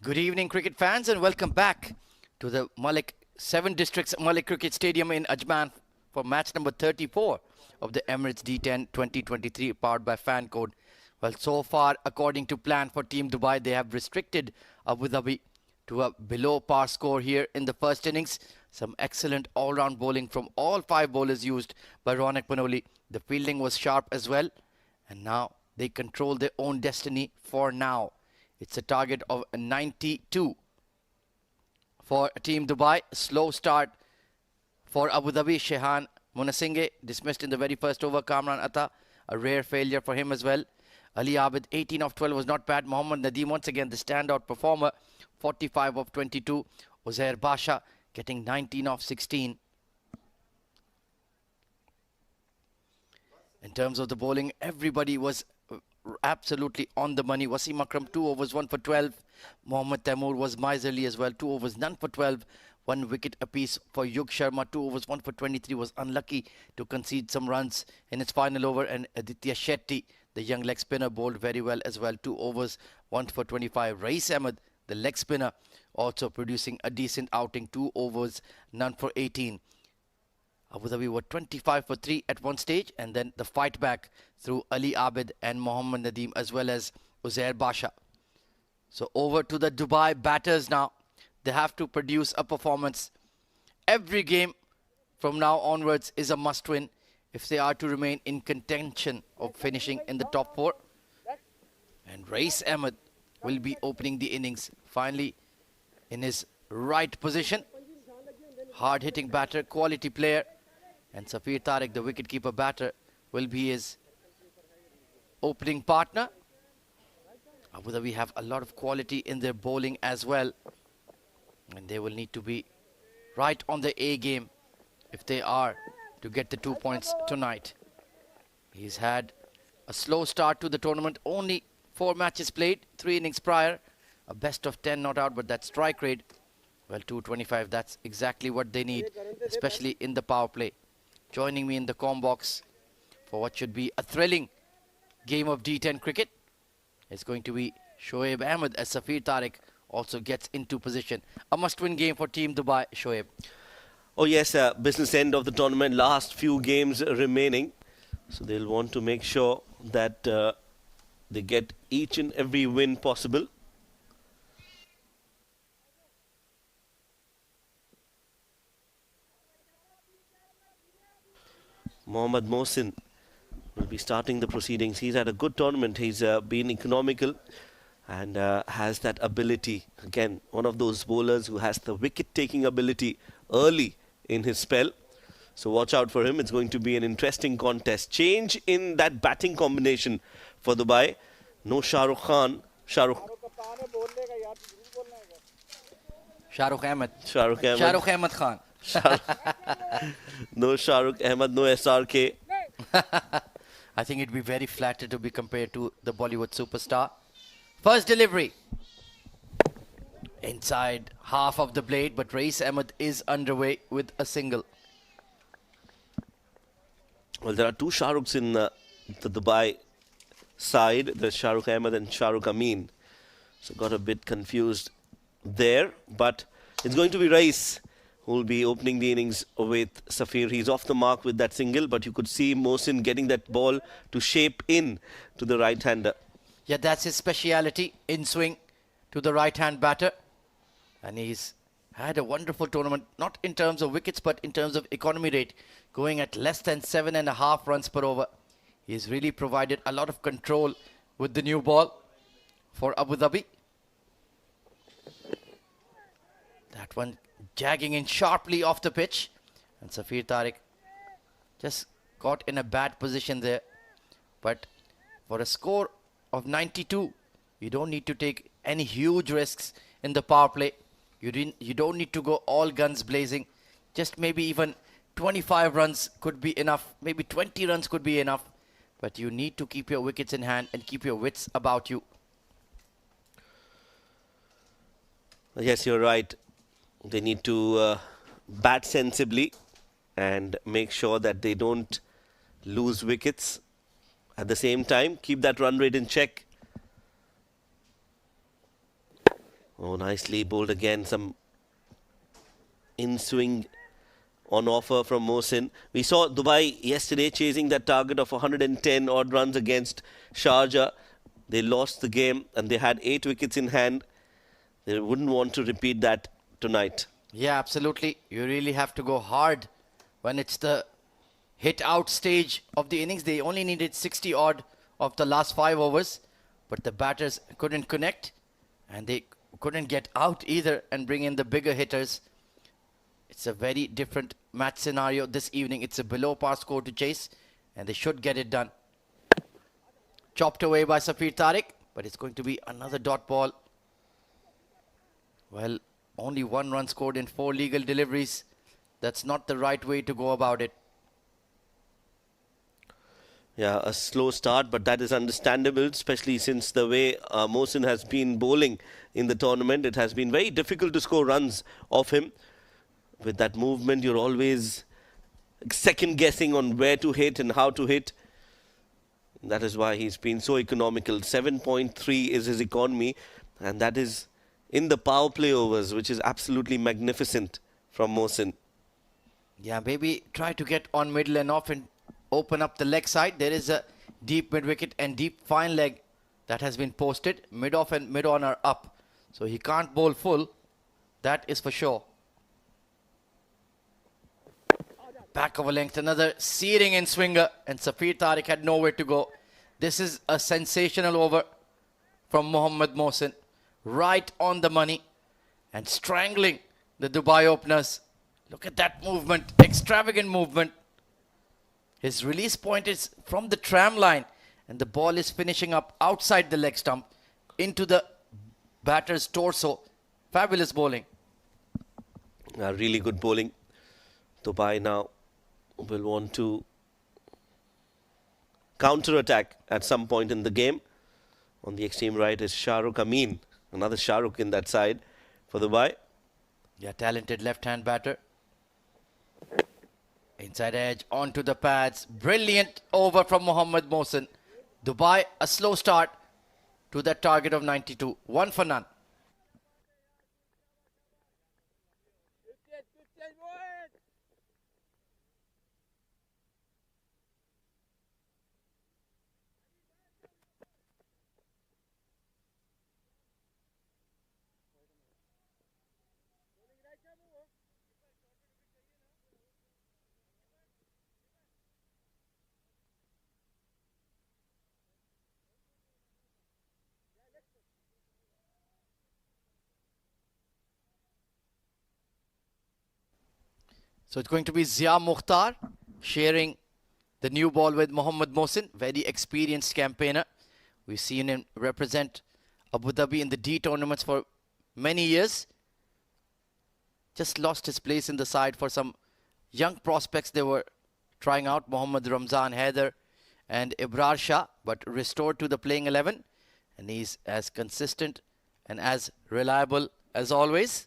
[SPEAKER 1] Good evening, cricket fans, and welcome back to the Malek 7 Districts Malek Cricket Stadium in Ajman for match number 34 of the Emirates D10 2023, powered by FanCode. Well, so far, according to plan for Team Dubai, they have restricted Abu Dhabi to a below par score here in the first innings. Some excellent all-round bowling from all 5 bowlers used by Ronak Panoli. The fielding was sharp as well, and now they control their own destiny for now. It's a target of 92 for Team Dubai. Slow start for Abu Dhabi. Shehan Munasinghe dismissed in the very first over. Kamran Atta, a rare failure for him as well. Ali Abid, 18 of 12 was not bad. Mohammad Nadeem, once again the standout performer, 45 of 22. Uzair Basha getting 19 of 16. In terms of the bowling, everybody was absolutely on the money. Wasim Akram, 2 overs, 1 for 12. Mohammad Taimur was miserly as well, 2 overs, none for 12. 1 wicket apiece for Yug Sharma, 2 overs, 1 for 23, was unlucky to concede some runs in its final over. And Aditya Shetty, the young leg spinner, bowled very well as well, 2 overs, 1 for 25. Rais Ahmed, the leg spinner, also producing a decent outing, 2 overs, none for 18. Abu Dhabi were 25 for 3 at one stage, and then the fight back through Ali Abid and Mohammad Nadeem as well as Uzair Basha. So over to the Dubai batters now. They have to produce a performance. Every game from now onwards is a must-win if they are to remain in contention of finishing in the top 4. And Rais Ahmed will be opening the innings finally in his right position. Hard-hitting batter, quality player. And Safir Tariq, the wicketkeeper batter, will be his opening partner. Abu Dhabi have a lot of quality in their bowling as well. And they will need to be right on the A game if they are to get the 2 points tonight. He's had a slow start to the tournament. Only 4 matches played, 3 innings prior. A best of 10 not out, but that strike rate, well, 225, that's exactly what they need, especially in the power play. Joining me in the comm box for what should be a thrilling game of D10 cricket is going to be Shoaib Ahmed as Safir Tariq also gets into position. A must-win game for Team Dubai, Shoaib.
[SPEAKER 2] Oh yes, business end of the tournament, last few games remaining. So they'll want to make sure that they get each and every win possible. Mohammad Mohsin will be starting the proceedings. He's had a good tournament. He's been economical and has that ability. Again, one of those bowlers who has the wicket-taking ability early in his spell. So watch out for him. It's going to be an interesting contest. Change in that batting combination for Dubai. No Shah Rukh Khan. Shah Rukh Ahmed.
[SPEAKER 1] Khan.
[SPEAKER 2] No Shah Rukh Ahmed, no SRK.
[SPEAKER 1] I think it'd be very flattered to be compared to the Bollywood superstar. First delivery. Inside half of the blade, but Rais Ahmed is underway with a single.
[SPEAKER 2] Well, there are 2 Shah Rukhs in the Dubai side. There's Shah Rukh Ahmed and Shah Rukh Amin. So got a bit confused there. But it's going to be Rais who will be opening the innings with Safir. He's off the mark with that single, but you could see Mohsin getting that ball to shape in to the right-hander.
[SPEAKER 1] Yeah, that's his speciality, in swing to the right-hand batter. And he's had a wonderful tournament, not in terms of wickets, but in terms of economy rate, going at less than 7.5 runs per over. He's really provided a lot of control with the new ball for Abu Dhabi. That one jagging in sharply off the pitch. And Safir Tariq just got in a bad position there. But for a score of 92, you don't need to take any huge risks in the power play. You don't need to go all guns blazing. Just maybe even 25 runs could be enough. Maybe 20 runs could be enough. But you need to keep your wickets in hand and keep your wits about you.
[SPEAKER 2] Yes, you're right. They need to bat sensibly and make sure that they don't lose wickets. At the same time, keep that run rate in check. Oh, nicely bowled again. Some in-swing on offer from Mohsin. We saw Dubai yesterday chasing that target of 110 odd runs against Sharjah. They lost the game and they had 8 wickets in hand. They wouldn't want to repeat that tonight.
[SPEAKER 1] Yeah, absolutely. You really have to go hard when it's the hit out stage of the innings. They only needed 60 odd of the last 5 overs, but the batters couldn't connect and they couldn't get out either and bring in the bigger hitters. It's a very different match scenario this evening. It's a below par score to chase and they should get it done. Chopped away by Safir Tariq, but it's going to be another dot ball. Well, only 1 run scored in 4 legal deliveries. That's not the right way to go about it.
[SPEAKER 2] Yeah, a slow start, but that is understandable, especially since the way Mohsin has been bowling in the tournament. It has been very difficult to score runs off him. With that movement, you're always second guessing on where to hit and how to hit. That is why he's been so economical. 7.3 is his economy, and that is in the power play overs, which is absolutely magnificent from Mohsin.
[SPEAKER 1] Yeah, maybe try to get on middle and off and open up the leg side. There is a deep mid wicket and deep fine leg that has been posted. Mid off and mid on are up. So he can't bowl full. That is for sure. Back of a length, another searing in swinger, and Safir Tariq had nowhere to go. This is a sensational over from Mohammad Mohsin. Right on the money and strangling the Dubai openers. Look at that movement, extravagant movement. His release point is from the tram line and the ball is finishing up outside the leg stump into the batter's torso. Fabulous bowling.
[SPEAKER 2] Really good bowling. Dubai now will want to counter-attack at some point in the game. On the extreme right is Shahrukh Amin. Another Shahrukh in that side for Dubai.
[SPEAKER 1] Yeah, talented left-hand batter. Inside edge, onto the pads. Brilliant over from Mohammad Mohsin. Dubai, a slow start to that target of 92. 1 for none. So it's going to be Zia Mukhtar sharing the new ball with Mohammad Mohsin, very experienced campaigner. We've seen him represent Abu Dhabi in the D tournaments for many years. Just lost his place in the side for some young prospects they were trying out, Mohammad Ramzan Haider and Ibrar Shah, but restored to the playing 11. And he's as consistent and as reliable as always.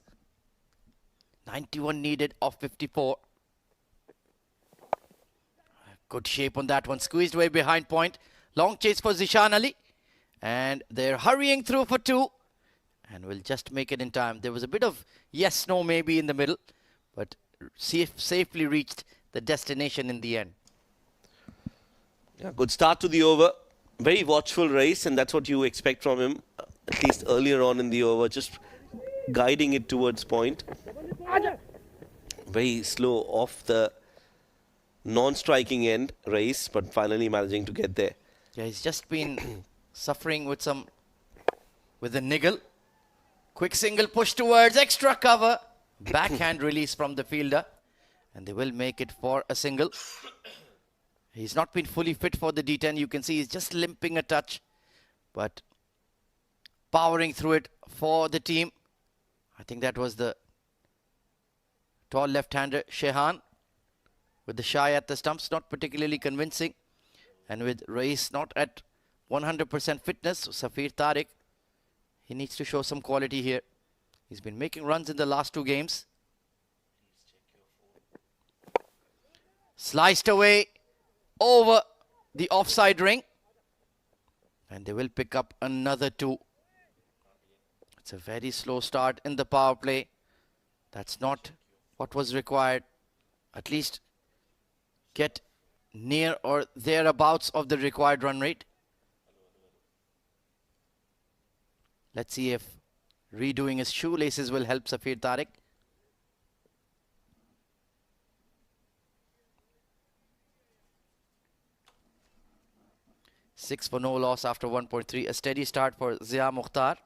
[SPEAKER 1] 91 needed off 54. Good shape on that one. Squeezed way behind point. Long chase for Zishan Ali. And they're hurrying through for 2. And will just make it in time. There was a bit of yes, no, maybe in the middle. But safely reached the destination in the end.
[SPEAKER 2] Yeah, good start to the over. Very watchful race, and that's what you expect from him, at least earlier on in the over. Just guiding it towards point. Very slow off the non-striking end race, but finally managing to get there.
[SPEAKER 1] Yeah, he's just been suffering with a niggle. Quick single push towards extra cover. Backhand release from the fielder. And they will make it for a single. He's not been fully fit for the D10. You can see he's just limping a touch. But powering through it for the team. I think that was the tall left-hander Shehan with the shy at the stumps, not particularly convincing. And with Rais not at 100% fitness, Safir Tariq, he needs to show some quality here. He's been making runs in the last 2 games. Sliced away over the offside ring. And they will pick up another 2. It's a very slow start in the power play. That's not what was required. At least get near or thereabouts of the required run rate. Let's see if redoing his shoelaces will help Safir Tariq. Six for no loss after 1.3. A steady start for Zia Mukhtar.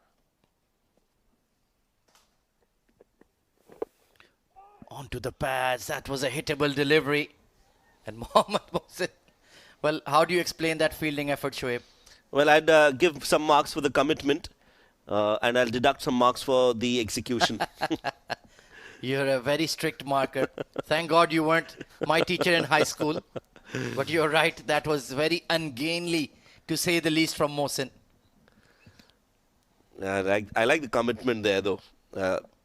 [SPEAKER 1] Onto the pads. That was a hittable delivery. And Mohammad Mohsin. Well, how do you explain that fielding effort, Shoaib?
[SPEAKER 2] Well, I'd give some marks for the commitment. And I'll deduct some marks for the execution.
[SPEAKER 1] You're a very strict marker. Thank God you weren't my teacher in high school. But you're right, that was very ungainly, to say the least, from Mohsin.
[SPEAKER 2] I like the commitment there, though.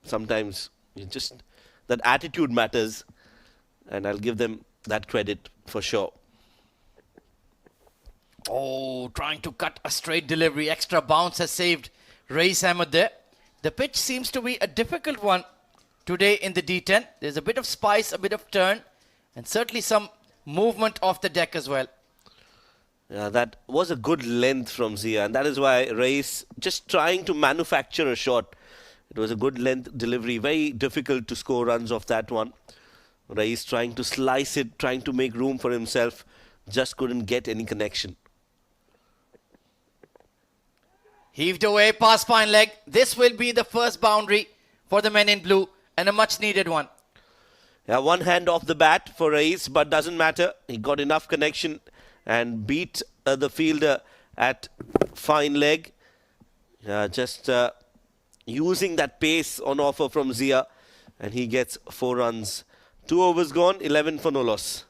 [SPEAKER 2] Sometimes that attitude matters, and I'll give them that credit for sure.
[SPEAKER 1] Oh, trying to cut a straight delivery. Extra bounce has saved Rais Ahmed there. The pitch seems to be a difficult one today in the D10. There's a bit of spice, a bit of turn, and certainly some movement off the deck as well.
[SPEAKER 2] Yeah, that was a good length from Zia, and that is why Rais just trying to manufacture a shot. It was a good length delivery. Very difficult to score runs off that one. Rais trying to slice it, trying to make room for himself. Just couldn't get any connection.
[SPEAKER 1] Heaved away past spine leg. This will be the first boundary for the men in blue, and a much needed one.
[SPEAKER 2] Yeah, one hand off the bat for Rais, but doesn't matter. He got enough connection and beat the fielder at fine leg. Just using that pace on offer from Zia, and he gets 4 runs. 2 overs gone, 11 for no loss.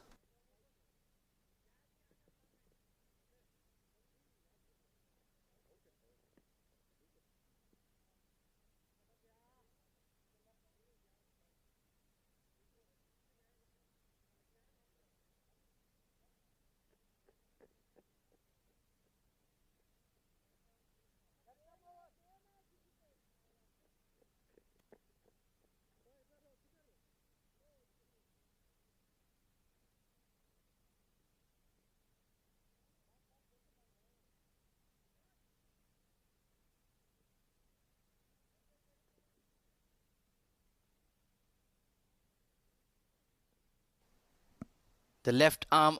[SPEAKER 1] The left arm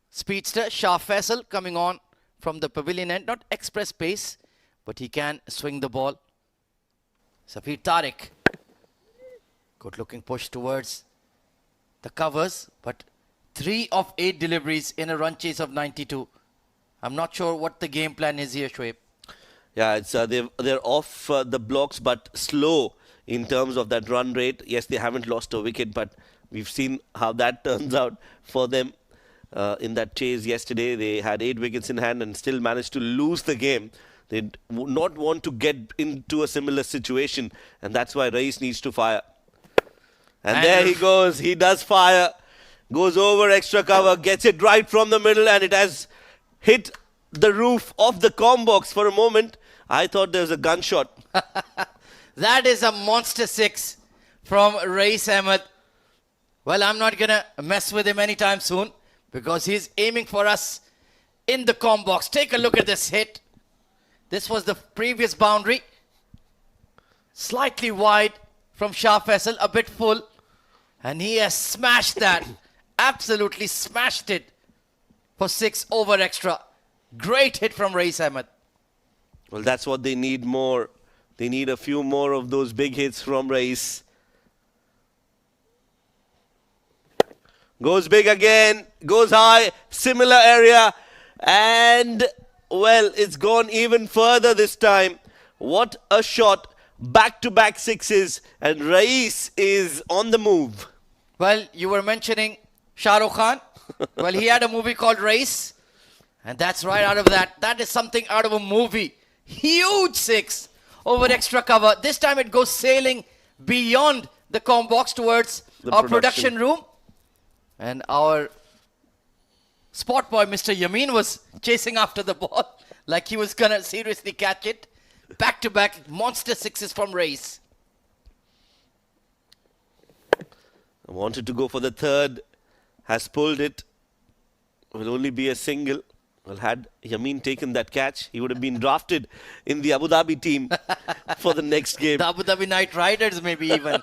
[SPEAKER 1] speedster, Shah Faisal, coming on from the pavilion end. Not express pace, but he can swing the ball. Safir Tariq. Good looking push towards the covers, but 3 of 8 deliveries in a run chase of 92. I'm not sure what the game plan is here, Shoaib.
[SPEAKER 2] Yeah, it's they're off the blocks, but slow in terms of that run rate. Yes, they haven't lost a wicket, but we've seen how that turns out for them in that chase yesterday. They had 8 wickets in hand and still managed to lose the game. They would not want to get into a similar situation, and that's why Rais needs to fire. And there he goes. He does fire. Goes over extra cover, gets it right from the middle, and it has hit the roof of the comm box for a moment. I thought there was a gunshot.
[SPEAKER 1] That is a monster 6 from Rais Ahmed. Well, I'm not going to mess with him anytime soon because he's aiming for us in the comm box. Take a look at this hit. This was the previous boundary. Slightly wide from Shah Faisal, a bit full. And he has smashed that. Absolutely smashed it for 6 over extra. Great hit from Rais Ahmed.
[SPEAKER 2] Well, that's what they need more. They need a few more of those big hits from Rais. Goes big again, goes high, similar area, and, well, it's gone even further this time. What a shot. Back-to-back sixes, and Rais is on the move.
[SPEAKER 1] Well, you were mentioning Shah Rukh Khan. Well, he had a movie called Race, and that's right out of that. That is something out of a movie. Huge 6 over extra cover. This time it goes sailing beyond the comm box towards our production room. And our spot boy, Mr. Yamin, was chasing after the ball like he was going to seriously catch it. Back-to-back monster sixes from Race.
[SPEAKER 2] Wanted to go for the third. Has pulled it. Will only be a single. Well, had Yamin taken that catch, he would have been drafted in the Abu Dhabi team for the next game.
[SPEAKER 1] The Abu Dhabi Knight Riders maybe even.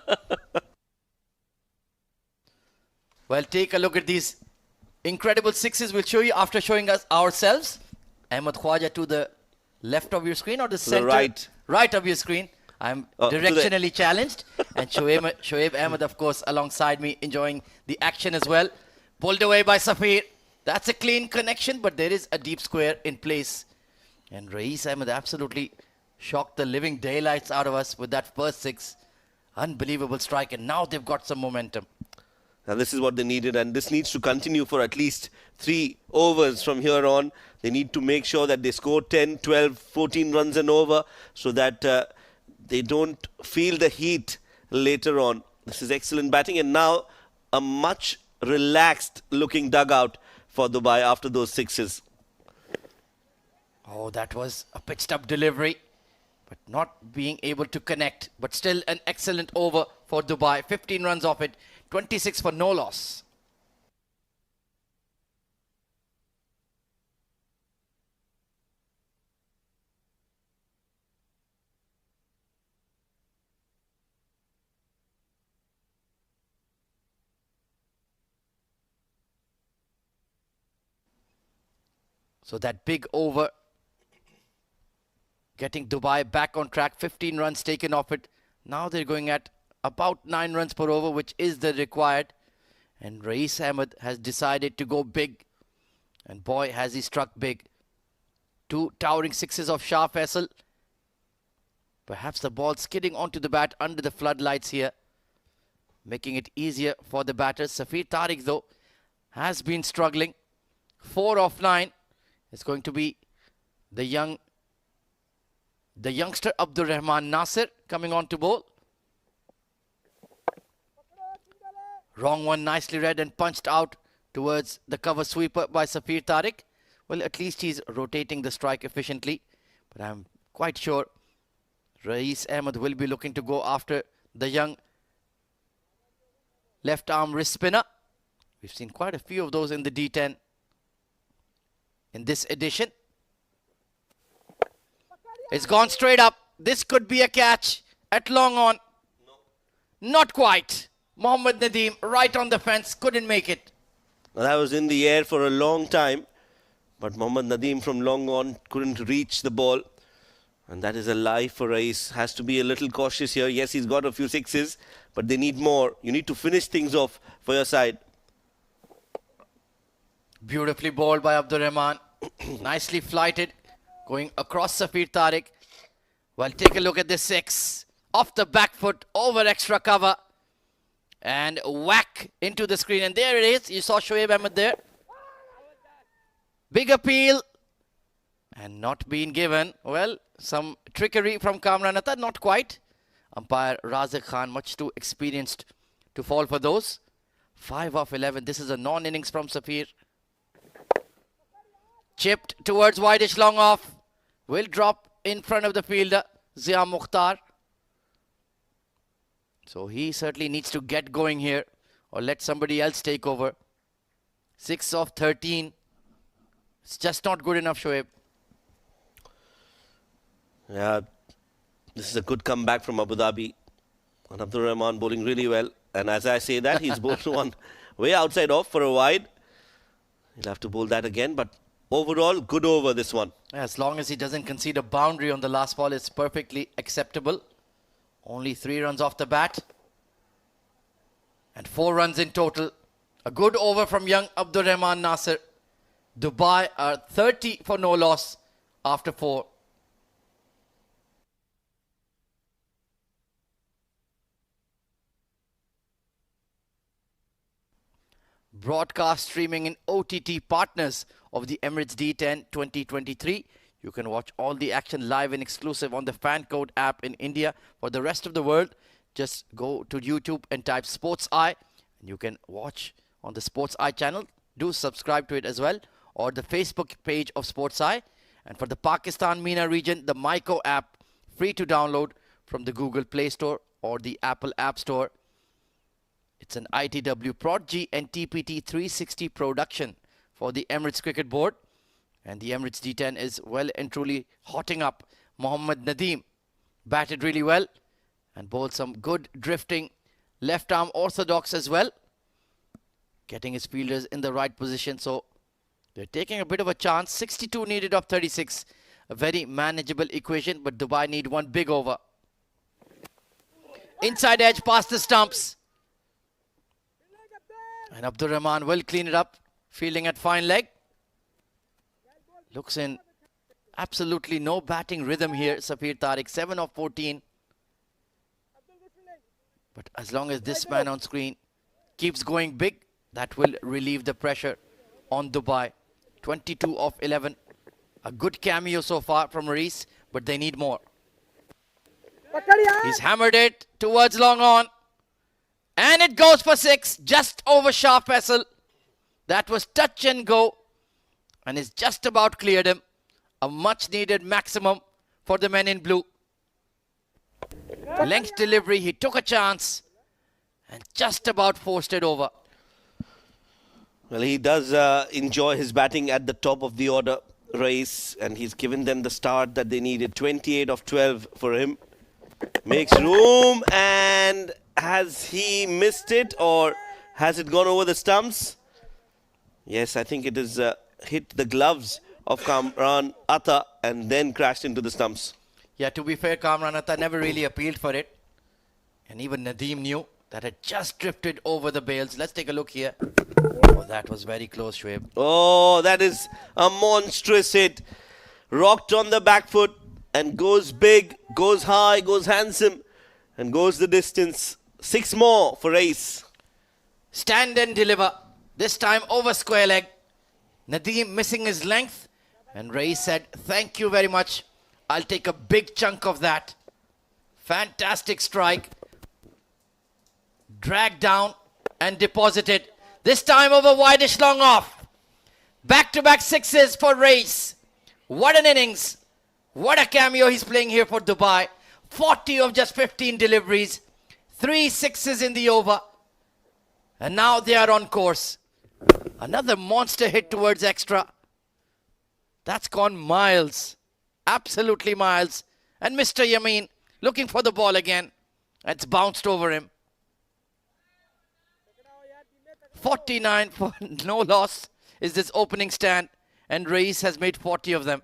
[SPEAKER 1] Well, take a look at these incredible sixes. We'll show you after showing us ourselves. Ahmed Khwaja to the left of your screen or the center?
[SPEAKER 2] right
[SPEAKER 1] of your screen. I'm
[SPEAKER 2] to the-
[SPEAKER 1] directionally challenged. And Shoaib Ahmed, of course, alongside me, enjoying the action as well. Pulled away by Safir. That's a clean connection, but there is a deep square in place. And Raees Ahmed absolutely shocked the living daylights out of us with that first six. Unbelievable strike, and now they've got some momentum.
[SPEAKER 2] Now this is what they needed, and this needs to continue for at least 3 overs from here on. They need to make sure that they score 10, 12, 14 runs and over so that they don't feel the heat later on. This is excellent batting, and now a much relaxed looking dugout for Dubai after those sixes.
[SPEAKER 1] Oh, that was a pitched up delivery, but not being able to connect. But still an excellent over for Dubai. 15 runs off it, 26 for no loss. So that big over getting Dubai back on track. 15 runs taken off it. Now they're going at about 9 runs per over, which is the required. And Raees Ahmed has decided to go big. And boy, has he struck big. 2 towering sixes of Shah Faisal. Perhaps the ball skidding onto the bat under the floodlights here, making it easier for the batters. Safir Tariq, though, has been struggling. 4 of 9. It's going to be the youngster Abdur Rahman Nasir coming on to bowl. Wrong one, nicely read and punched out towards the cover sweeper by Safir Tariq. Well, at least he's rotating the strike efficiently. But I'm quite sure Raees Ahmed will be looking to go after the young left arm wrist spinner. We've seen quite a few of those in the D10 in this edition. It's gone straight up. This could be a catch at long on. Not quite. Mohammad Nadeem right on the fence, couldn't make it.
[SPEAKER 2] Well, that was in the air for a long time, but Mohammad Nadeem from long on couldn't reach the ball. And that is a lie for Raees. Has to be a little cautious here. Yes, he's got a few sixes, but they need more. You need to finish things off for your side.
[SPEAKER 1] Beautifully bowled by Abdur Rahman. Nicely flighted, going across Safir Tariq. Well, take a look at this 6. Off the back foot, over extra cover. And whack into the screen. And there it is. You saw Shoaib Ahmed there. Big appeal. And not being given. Well, some trickery from Kamran Atta. Not quite. Umpire Razik Khan, much too experienced to fall for those. 5 of 11. This is a non-innings from Safir. Chipped towards wideish long off. Will drop in front of the fielder, Zia Mukhtar. So he certainly needs to get going here or let somebody else take over. 6 of 13. It's just not good enough, Shoaib.
[SPEAKER 2] Yeah, this is a good comeback from Abu Dhabi. And Abdur Rahman bowling really well. And as I say that, he's bowled one way outside off for a wide. He'll have to bowl that again, but overall, good over this one.
[SPEAKER 1] As long as he doesn't concede a boundary on the last ball, it's perfectly acceptable. Only 3 runs off the bat. And 4 runs in total. A good over from young Abdur Rahman Nasir. Dubai are 30 for no loss after 4. Broadcast streaming in OTT partners of the Emirates D10 2023. You can watch all the action live and exclusive on the FanCode app in India. For the rest of the world, just go to YouTube and type Sports Eye. And you can watch on the Sports Eye channel. Do subscribe to it as well. Or the Facebook page of Sports Eye. And for the Pakistan MENA region, the Myco app free to download from the Google Play Store or the Apple App Store. It's an ITW Prod G and TPT 360 production for the Emirates Cricket Board. And the Emirates D10 is well and truly hotting up. Mohammad Nadeem batted really well and bowled some good drifting left arm orthodox as well, getting his fielders in the right position. So they're taking a bit of a chance. 62 needed of 36. A very manageable equation, but Dubai need one big over. Inside edge past the stumps. And Abdur Rahman will clean it up. Fielding at fine leg. Looks in absolutely no batting rhythm here. Safir Tariq, 7 of 14. But as long as this man on screen keeps going big, that will relieve the pressure on Dubai. 22 of 11. A good cameo so far from Reese, but they need more. He's hammered it towards long on. And it goes for 6, just over sharp vessel. That was touch and go. And it's just about cleared him. A much needed maximum for the men in blue. Length delivery, he took a chance and just about forced it over.
[SPEAKER 2] Well, he does enjoy his batting at the top of the order race, and he's given them the start that they needed. 28 of 12 for him. Makes room, and has he missed it or has it gone over the stumps? Yes, I think it has hit the gloves of Kamran Atta and then crashed into the stumps.
[SPEAKER 1] Yeah, to be fair, Kamran Atta never really appealed for it. And even Nadeem knew that it just drifted over the bails. Let's take a look here. Oh, that was very close, Shoaib.
[SPEAKER 2] Oh, that is a monstrous hit. Rocked on the back foot and goes big, goes high, goes handsome and goes the distance. 6 more for Ace.
[SPEAKER 1] Stand and deliver. This time over square leg. Nadeem missing his length. And Ray said, thank you very much. I'll take a big chunk of that. Fantastic strike. Drag down and deposited. This time over wideish long off. Back-to-back 6s for Race. What an innings. What a cameo he's playing here for Dubai. 40 of just 15 deliveries. 3 6s in the over. And now they are on course. Another monster hit towards extra. That's gone miles. Absolutely miles. And Mr. Yamin looking for the ball again. It's bounced over him. 49 for no loss is this opening stand. And Reis has made 40 of them.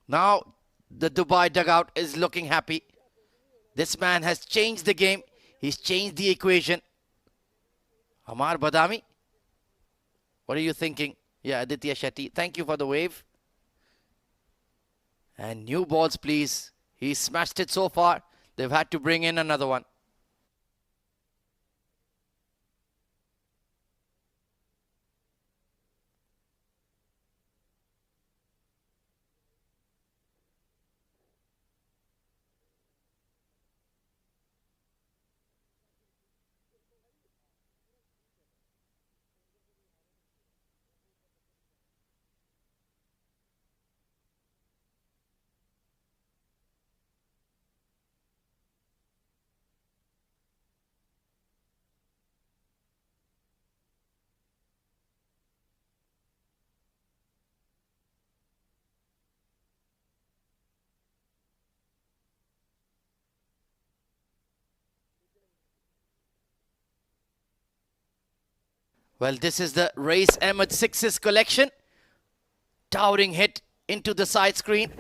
[SPEAKER 1] Now the Dubai dugout is looking happy. This man has changed the game. He's changed the equation. Amar Badami, what are you thinking? Yeah, Aditya Shetty, thank you for the wave. And new balls, please. He smashed it so far. They've had to bring in another one. Well, this is the Race Ahmed Sixes collection. Towering hit into the side screen.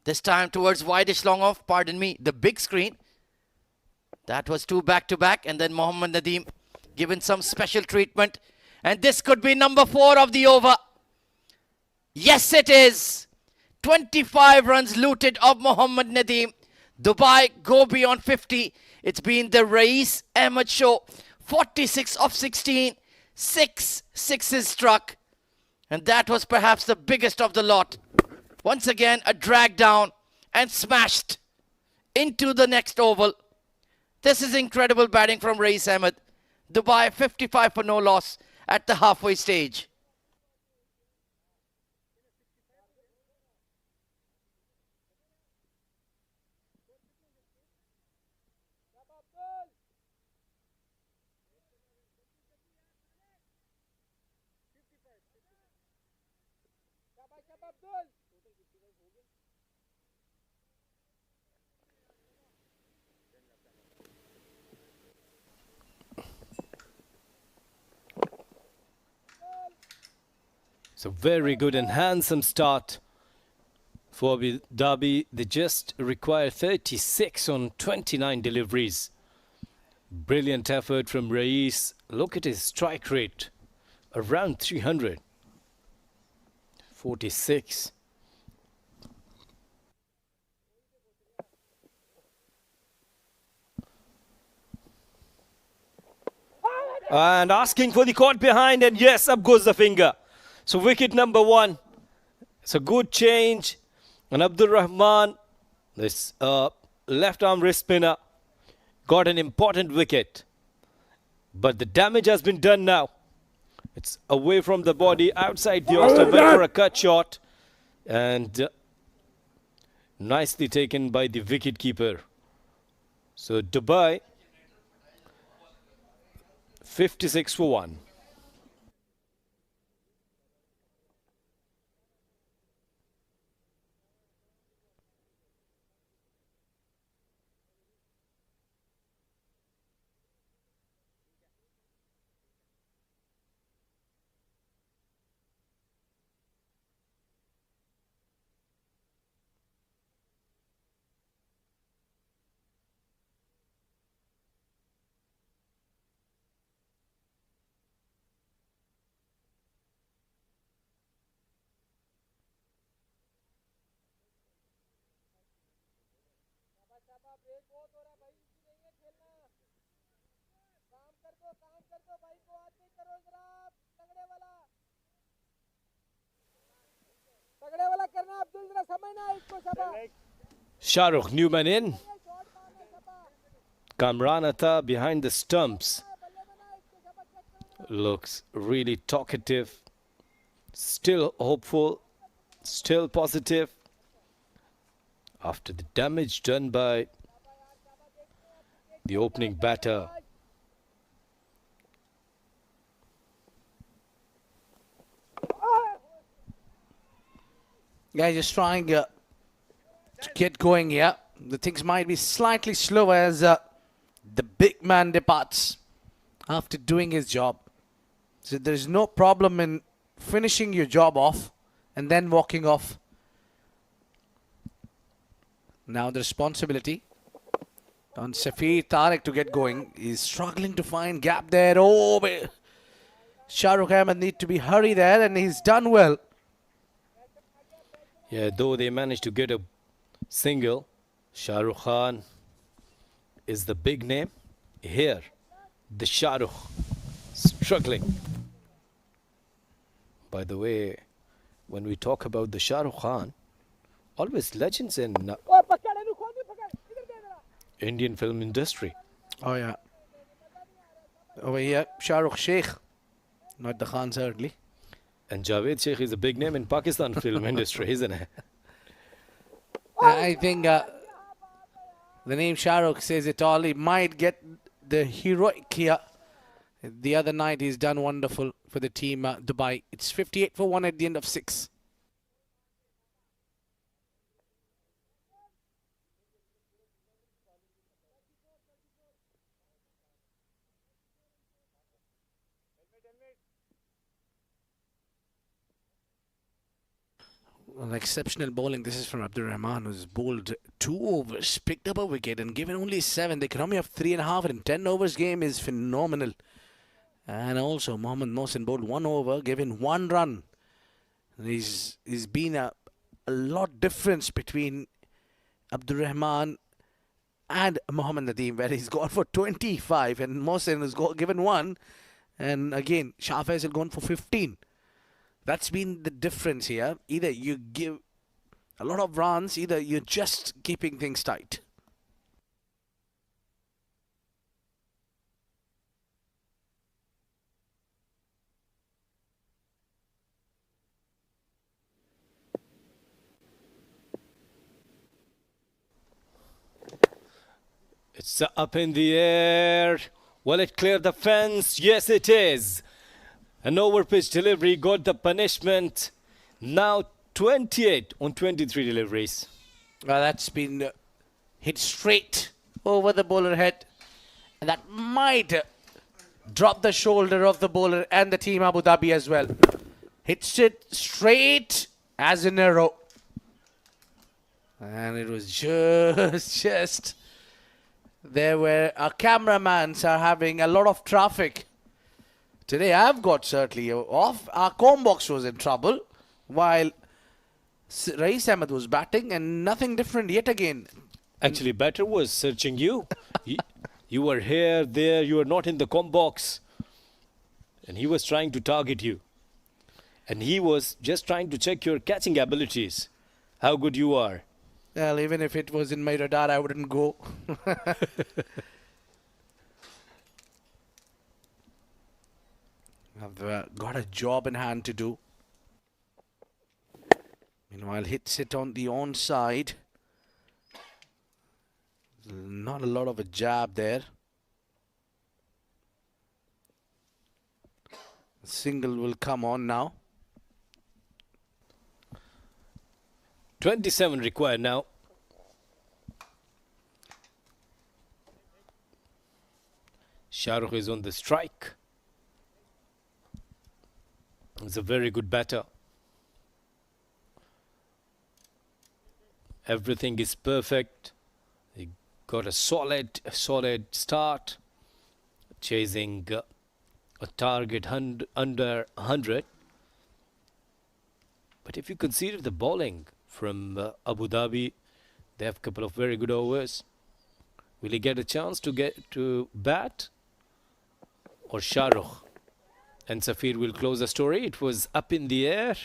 [SPEAKER 1] This time towards wideish long off, pardon me, the big screen. That was 2 back-to-back, and then Mohammad Nadeem given some special treatment. And this could be number 4 of the over. Yes, it is. 25 runs looted of Mohammad Nadeem. Dubai go beyond 50. It's been the Rais Ahmed show. 46 of 16. 6 sixes struck. And that was perhaps the biggest of the lot. Once again, a drag down and smashed into the next oval. This is incredible batting from Rais Ahmed. Dubai 55 for no loss at the halfway stage.
[SPEAKER 4] So very good and handsome start for Abu Dhabi. They just require 36 on 29 deliveries. Brilliant effort from Rais. Look at his strike rate, around 300. 46. And asking for the caught behind, and yes, up goes the finger. So wicket number 1. It's a good change. And Abdul Rahman, this left arm wrist spinner, got an important wicket. But the damage has been done now. It's away from the body, outside the off stump, went for a cut shot. And nicely taken by the wicket keeper. So Dubai, 56 for 1.
[SPEAKER 5] Break बहुत हो रहा है भाई, इसी नहीं है खेलना। काम कर दो भाई को, आदमी करो जरा, तगड़े वाला करना अब्दुल, जरा समझना इसको सबा।
[SPEAKER 4] Shahrukh Newman in. Kamran Atta behind the stumps. Looks really talkative. Still hopeful. Still positive. After the damage done by the opening batter.
[SPEAKER 3] Yeah, just trying to get going here. The things might be slightly slower as the big man departs after doing his job. So there's no problem in finishing your job off and then walking off. Now the responsibility on Safir Tariq to get going. He's struggling to find gap there. Oh, Shah Rukh Ahmed need to be hurry there, and he's done well.
[SPEAKER 4] Yeah, though they managed to get a single, Shah Rukh Khan is the big name. Here, the Shah Rukh struggling. By the way, when we talk about the Shah Rukh Khan, always legends in Indian film industry.
[SPEAKER 3] Oh, yeah. Over here, Shah Rukh Sheikh. Not the Khan, certainly.
[SPEAKER 4] And Javed Sheikh is a big name in Pakistan film industry, isn't it?
[SPEAKER 3] I think the name Shah Rukh says it all. He might get the heroic here. The other night he's done wonderful for the team Dubai. It's 58 for 1 at the end of 6. Well, exceptional bowling. This is from Abdul Rahman, who's bowled 2 overs, picked up a wicket and given only 7. The economy of 3.5 in 10 overs game is phenomenal. And also Mohammad Mohsin bowled 1 over, given 1 run. And he's been a lot difference between Abdul Rahman and Mohammad Nadeem, where he's gone for 25 and Mohsin has given 1. And again, Shah Faisal gone for 15. That's been the difference here. Either you give a lot of runs, either you're just keeping things tight.
[SPEAKER 4] It's up in the air. Will it clear the fence? Yes, it is. An overpitch delivery got the punishment. Now 28 on 23 deliveries.
[SPEAKER 3] Well, that's been hit straight over the bowler head. And that might drop the shoulder of the bowler and the team Abu Dhabi as well. Hits it straight as an arrow. And it was just there where our cameramans are having a lot of traffic. Today I've got certainly off. Our comb box was in trouble while Rais Ahmed was batting and nothing different yet again.
[SPEAKER 4] Actually, batter was searching you. You were here, there, you were not in the comp box. And he was trying to target you. And he was just trying to check your catching abilities. How good you are.
[SPEAKER 3] Well, even if it was in my radar, I wouldn't go. I've got a job in hand to do. Meanwhile, hits it on the onside. Not a lot of a jab there. A single will come on now.
[SPEAKER 4] 27 required now. Shahrukh is on the strike. He's a very good batter. Everything is perfect. He got a solid start. Chasing a target under 100. But if you consider the bowling from Abu Dhabi, they have a couple of very good overs. Will he get a chance to get to bat? Or Shahrukh and Safir will close the story. It was up in the air.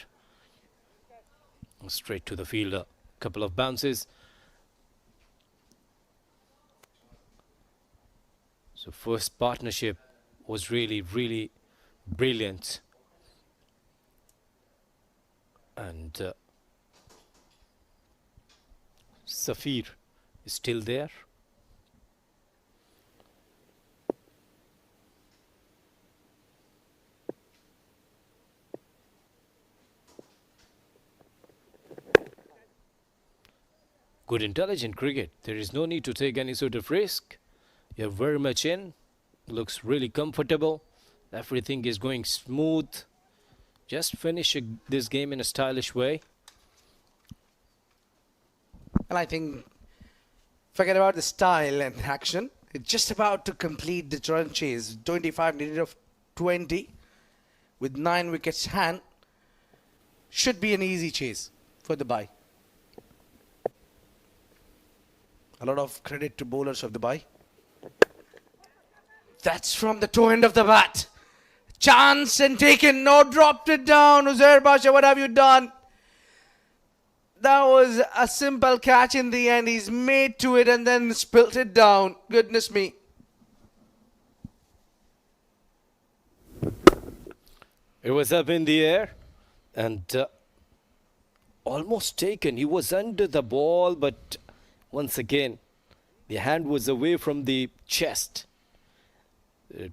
[SPEAKER 4] Straight to the fielder. Couple of bounces. So first partnership was really brilliant. And Safir is still there. Good intelligent cricket. There is no need to take any sort of risk. You're very much in. Looks really comfortable. Everything is going smooth. Just finish this game in a stylish way.
[SPEAKER 3] And I think, forget about the style and action. It's just about to complete the run chase. 25 needed of 20 with 9 wickets hand. Should be an easy chase for Dubai. A lot of credit to bowlers of Dubai. That's from the toe end of the bat. Chance and taken. No, dropped it down. Uzair Basha, what have you done? That was a simple catch in the end. He's made to it and then spilt it down. Goodness me.
[SPEAKER 4] It was up in the air and almost taken. He was under the ball, but once again, the hand was away from the chest. It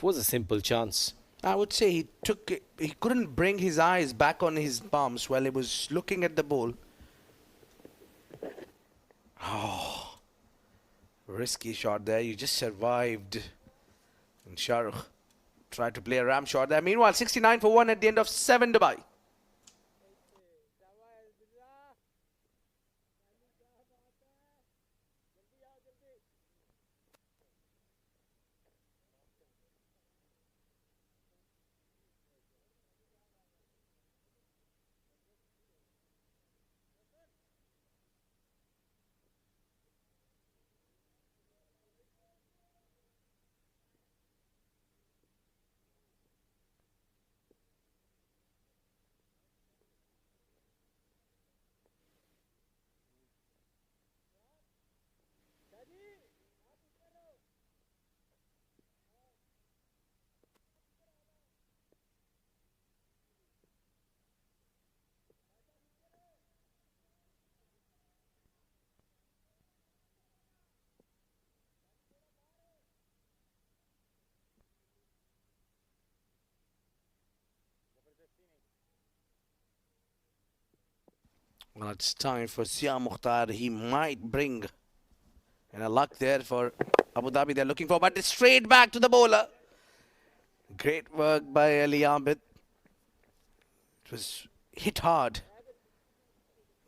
[SPEAKER 4] was a simple chance.
[SPEAKER 3] I would say he couldn't bring his eyes back on his palms while he was looking at the ball. Oh, risky shot there. You just survived. And Shahrukh tried to play a ram shot there. Meanwhile, 69 for 1 at the end of 7 Dubai. Well, it's time for Zia Mukhtar. He might bring a luck there for Abu Dhabi. They're looking for, but it's straight back to the bowler. Great work by Ali Abid. It was hit hard.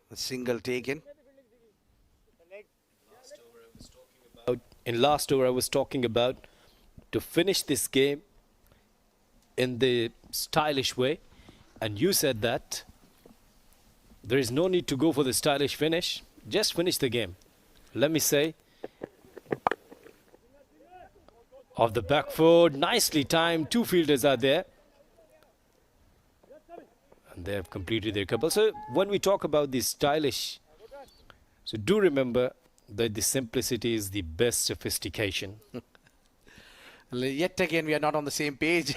[SPEAKER 3] A single taken.
[SPEAKER 4] In last over, I was talking about to finish this game in the stylish way, and you said that there is no need to go for the stylish finish. Just finish the game. Let me say, off the back foot, nicely timed. Two fielders are there, and they have completed their couple. So when we talk about the stylish, so do remember that the simplicity is the best sophistication.
[SPEAKER 3] Yet again, we are not on the same page.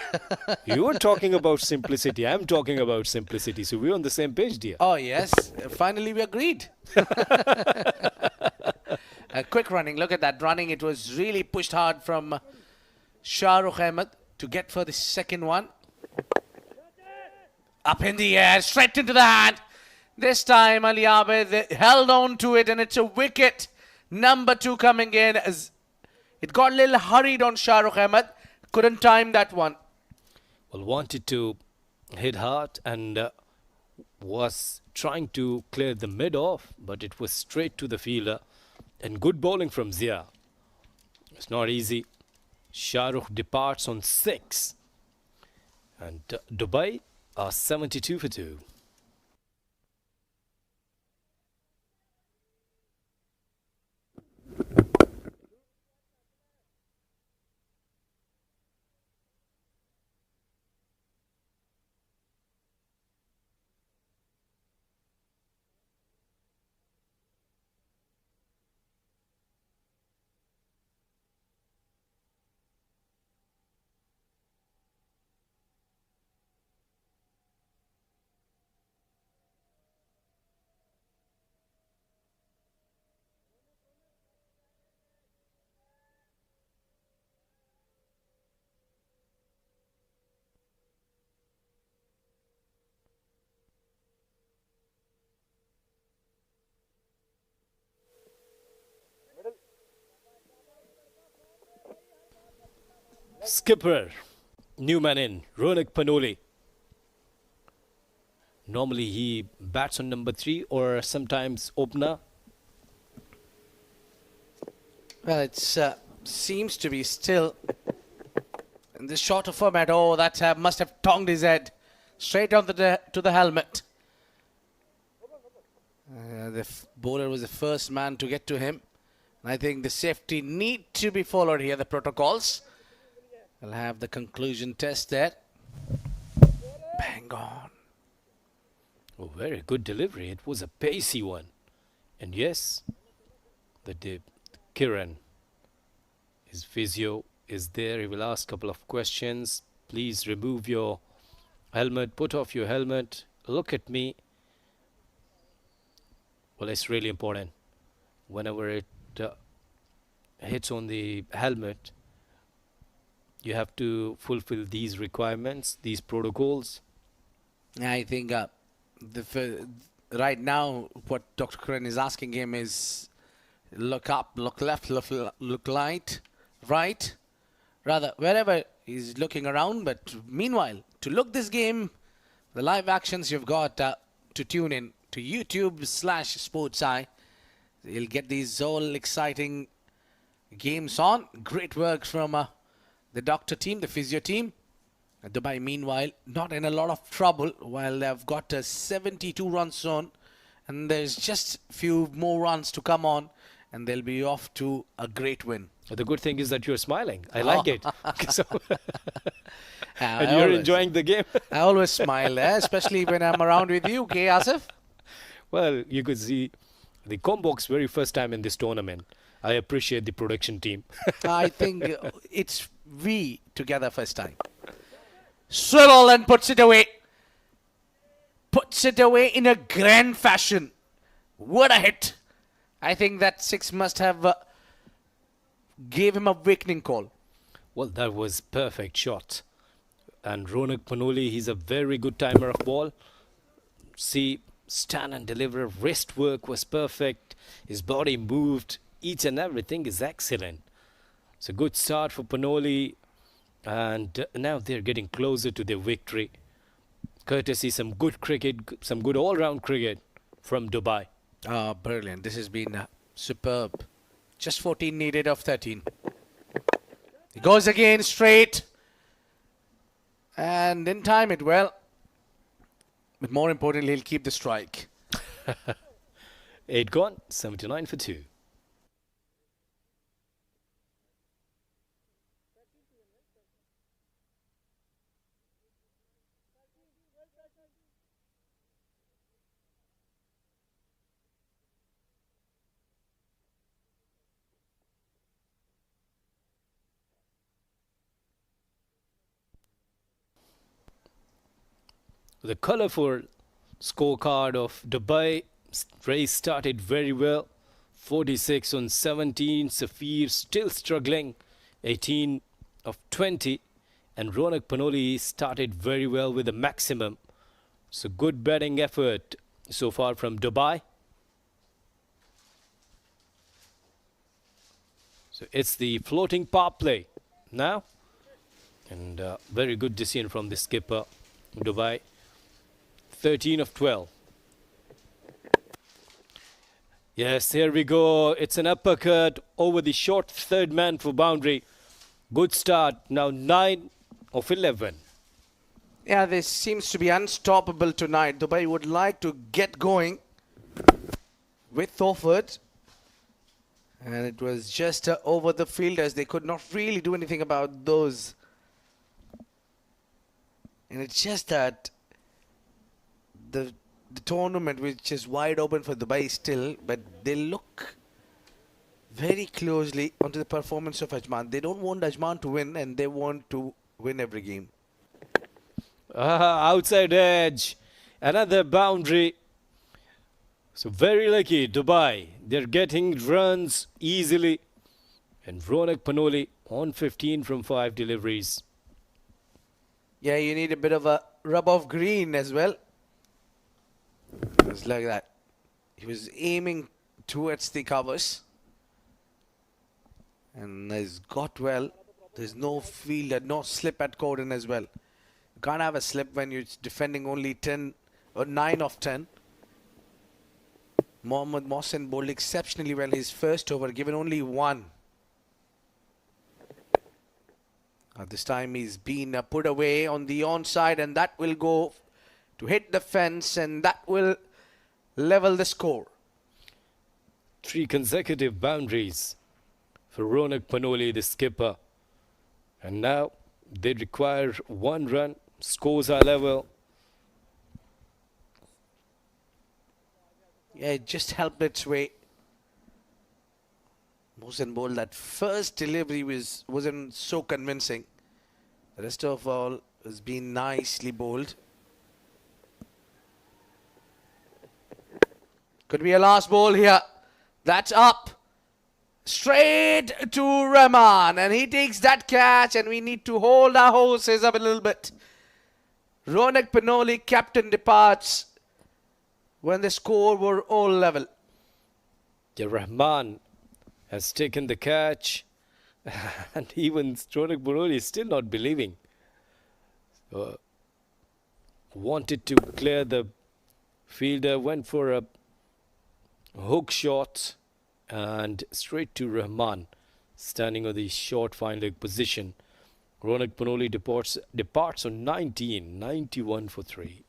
[SPEAKER 4] You were talking about simplicity. I'm talking about simplicity. So we're on the same page, dear.
[SPEAKER 3] Oh, yes. Finally, we agreed. A quick running. Look at that running. It was really pushed hard from Shah Rukh Ahmed to get for the second one. Up in the air, straight into the hand. This time, Ali Abid held on to it, and it's a wicket. Number 2 coming in. It got a little hurried on Shah Rukh Ahmed. Couldn't time that one.
[SPEAKER 4] Well, wanted to hit hard and was trying to clear the mid off, but it was straight to the fielder. And good bowling from Zia. It's not easy. Shah Rukh departs on 6. And Dubai are 72 for 2. Skipper, new man in, Ronak Panoli. Normally he bats on number 3 or sometimes opener.
[SPEAKER 3] Well, it seems to be still in this shorter format. Oh, that must have tongued his head straight on to the helmet. The bowler was the first man to get to him. I think the safety need to be followed here, the protocols. We'll have the conclusion test there. Bang on.
[SPEAKER 4] Oh, very good delivery. It was a pacey one. And yes, Kiran, his physio, is there. He will ask a couple of questions. Please remove your helmet. Put off your helmet. Look at me. Well, it's really important. Whenever it hits on the helmet, you have to fulfill these requirements, these protocols.
[SPEAKER 3] I think right now what Dr. Kiran is asking him is look up, look left, look right. Rather, wherever he's looking around. But meanwhile, to look this game, the live actions you've got to tune in to YouTube/SportsEye. You'll get these all exciting games on. Great work from the doctor team, the physio team. Dubai, meanwhile, not in a lot of trouble while they've got 72 runs on. And there's just a few more runs to come on. And they'll be off to a great win.
[SPEAKER 4] The good thing is that you're smiling. I like it. So and
[SPEAKER 3] I
[SPEAKER 4] you're
[SPEAKER 3] always-
[SPEAKER 4] enjoying the game.
[SPEAKER 3] I always smile, especially when I'm around with you, okay, Asif?
[SPEAKER 4] Well, you could see the Combox very first time in this tournament. I appreciate the production team.
[SPEAKER 3] I think it's we together first time. Swivel and puts it away. Puts it away in a grand fashion. What a hit. I think that 6 must have gave him a wakening call.
[SPEAKER 4] Well, that was perfect shot. And Ronak Panoli, he's a very good timer of ball. See, stand and deliver. Wrist work was perfect. His body moved. Each and everything is excellent. It's a good start for Panoli, and now they're getting closer to their victory. Courtesy some good cricket, some good all-round cricket from Dubai.
[SPEAKER 3] Ah, brilliant. This has been superb. Just 14 needed of 13. He goes again straight. And didn't time it well. But more importantly, he'll keep the strike.
[SPEAKER 4] 8 gone, 79 for 2. The colourful scorecard of Dubai race started very well. 46 on 17. Safir still struggling. 18 of 20. And Ronak Panoli started very well with a maximum. So good batting effort so far from Dubai. So it's the floating power play now. And very good decision from the skipper, Dubai. 13 of 12. Yes, here we go. It's an uppercut over the short third man for boundary. Good start. Now 9 of 11.
[SPEAKER 3] Yeah, this seems to be unstoppable tonight. Dubai would like to get going with Thorford. And it was just over the fielders. They could not really do anything about those. And it's just that the tournament, which is wide open for Dubai still, but they look very closely onto the performance of Ajman. They don't want Ajman to win, and they want to win every game.
[SPEAKER 4] Outside edge. Another boundary. So very lucky, Dubai. They're getting runs easily. And Ronak Panoli on 15 from 5 deliveries.
[SPEAKER 3] Yeah, you need a bit of a rub of green as well. It was like that. He was aiming towards the covers. And he's got well. There's no fielder, no slip at Corden as well. You can't have a slip when you're defending only 10 or 9 of 10. Mohammad Mohsen bowled exceptionally well his first over, given only 1. This time he's been put away on the onside, and that will go to hit the fence, and that will level the score.
[SPEAKER 4] 3 consecutive boundaries for Ronak Panoli, the skipper. And now they require 1 run. Scores are level.
[SPEAKER 3] Yeah, it just helped its way. Mohsen bowled that first delivery wasn't so convincing. The rest of all has been nicely bowled. Could be a last ball here. That's up. Straight to Rahman. And he takes that catch, and we need to hold our horses up a little bit. Ronak Panoli, captain, departs when the score were all level.
[SPEAKER 4] Yeah, Rahman has taken the catch. And even Ronak Panoli is still not believing. Wanted to clear the fielder, went for a hook shot and straight to Rahman, standing on the short fine leg position. Ronak Panoli departs on 19, 91 for 3.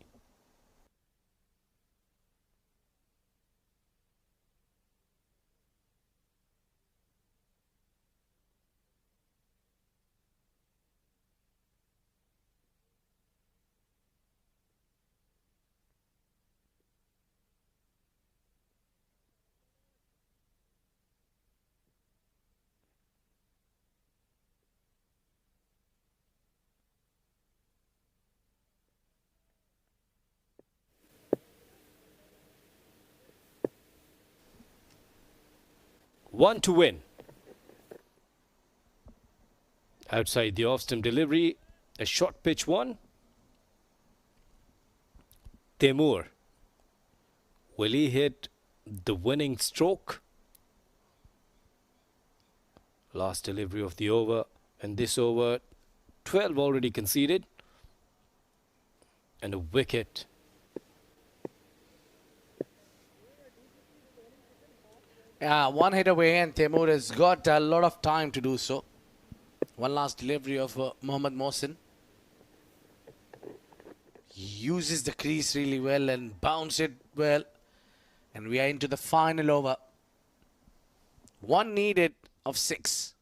[SPEAKER 4] One to win. Outside the off-stump delivery, a short pitch one. Temur. Will he hit the winning stroke? Last delivery of the over. And this over, 12 already conceded. And a wicket.
[SPEAKER 3] Yeah, one hit away, and Temur has got a lot of time to do so. One last delivery of Mohammad Mohsin. Uses the crease really well and bounce it well. And we are into the final over. One needed of 6.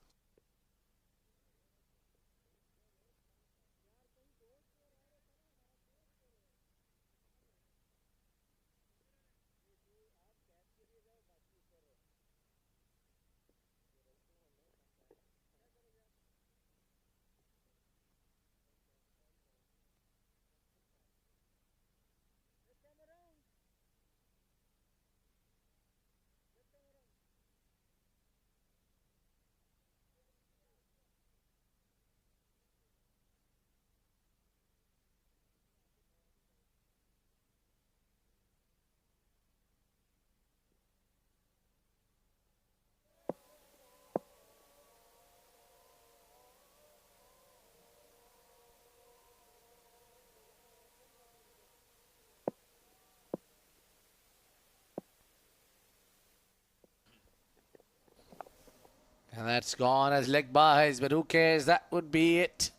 [SPEAKER 3] And that's gone as leg buys, but who cares? That would be it.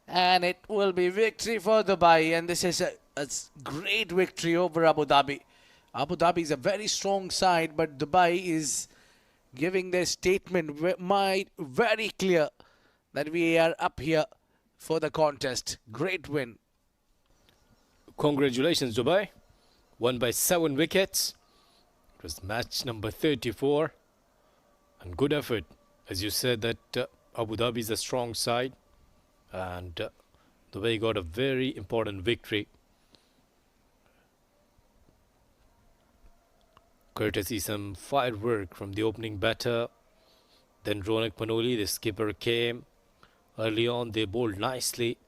[SPEAKER 3] And it will be victory for Dubai. And this is a great victory over Abu Dhabi. Abu Dhabi is a very strong side, but Dubai is giving their statement very clear that we are up here for the contest. Great win.
[SPEAKER 4] Congratulations, Dubai. Won by 7 wickets. It was match number 34. And good effort. As you said that Abu Dhabi is a strong side. And Dubai got a very important victory. Courtesy some firework from the opening batter. Then Ronak Panoli, the skipper, came. Early on, they bowled nicely.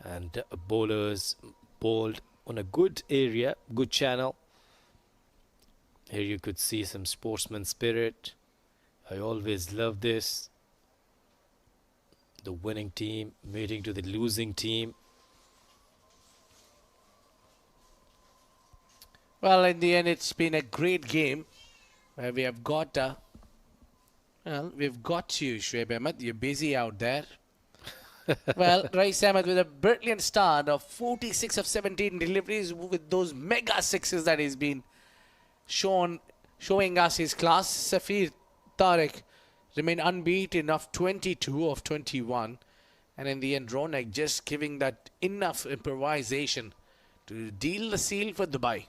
[SPEAKER 4] And bowlers bowled on a good area, good channel. Here you could see some sportsman spirit. I always love this. The winning team meeting to the losing team.
[SPEAKER 3] Well, in the end, it's been a great game where we have got we've got you, Shoaib Ahmed. You're busy out there. Well, Rais Ahmed with a brilliant start of 46 of 17 deliveries with those mega sixes that he's been showing us his class. Safir Tariq remained unbeaten of 22 of 21. And in the end, Ronak just giving that enough improvisation to deal the seal for Dubai.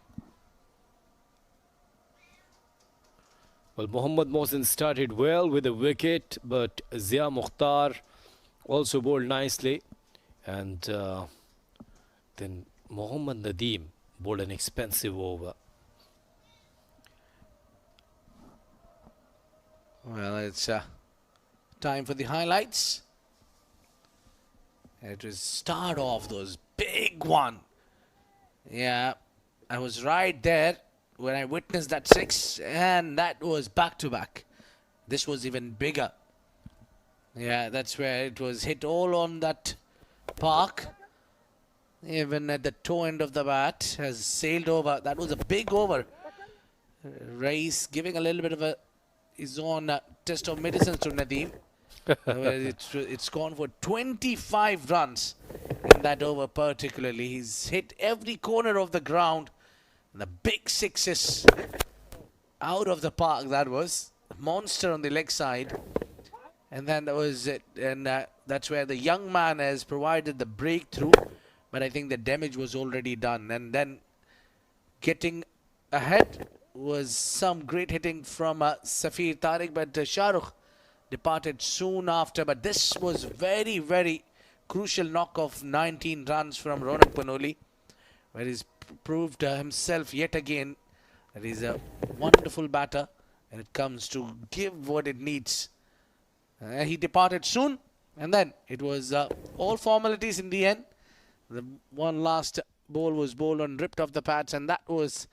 [SPEAKER 4] Well, Mohammad Mohsin started well with a wicket, but Zia Mukhtar also bowled nicely. And then Mohammad Nadeem bowled an expensive over.
[SPEAKER 3] Well, it's time for the highlights. It was start off those big one. Yeah, I was right there when I witnessed that 6, and that was back to back. This was even bigger. Yeah, that's where it was hit all on that park. Even at the toe end of the bat has sailed over. That was a big over. Rais giving a little bit of his own test of medicine to Nadeem. It's gone for 25 runs in that over particularly. He's hit every corner of the ground. The big sixes out of the park. That was a monster on the leg side. And then that was it. And that's where the young man has provided the breakthrough. But I think the damage was already done. And then getting ahead was some great hitting from Safir Tariq. But Shahrukh departed soon after. But this was very, very crucial knock of 19 runs from Ronak Panoli, where he's proved himself yet again that he's a wonderful batter and it comes to give what it needs. He departed soon, and then it was all formalities in the end. The one last ball was bowled on, ripped off the pads, and that was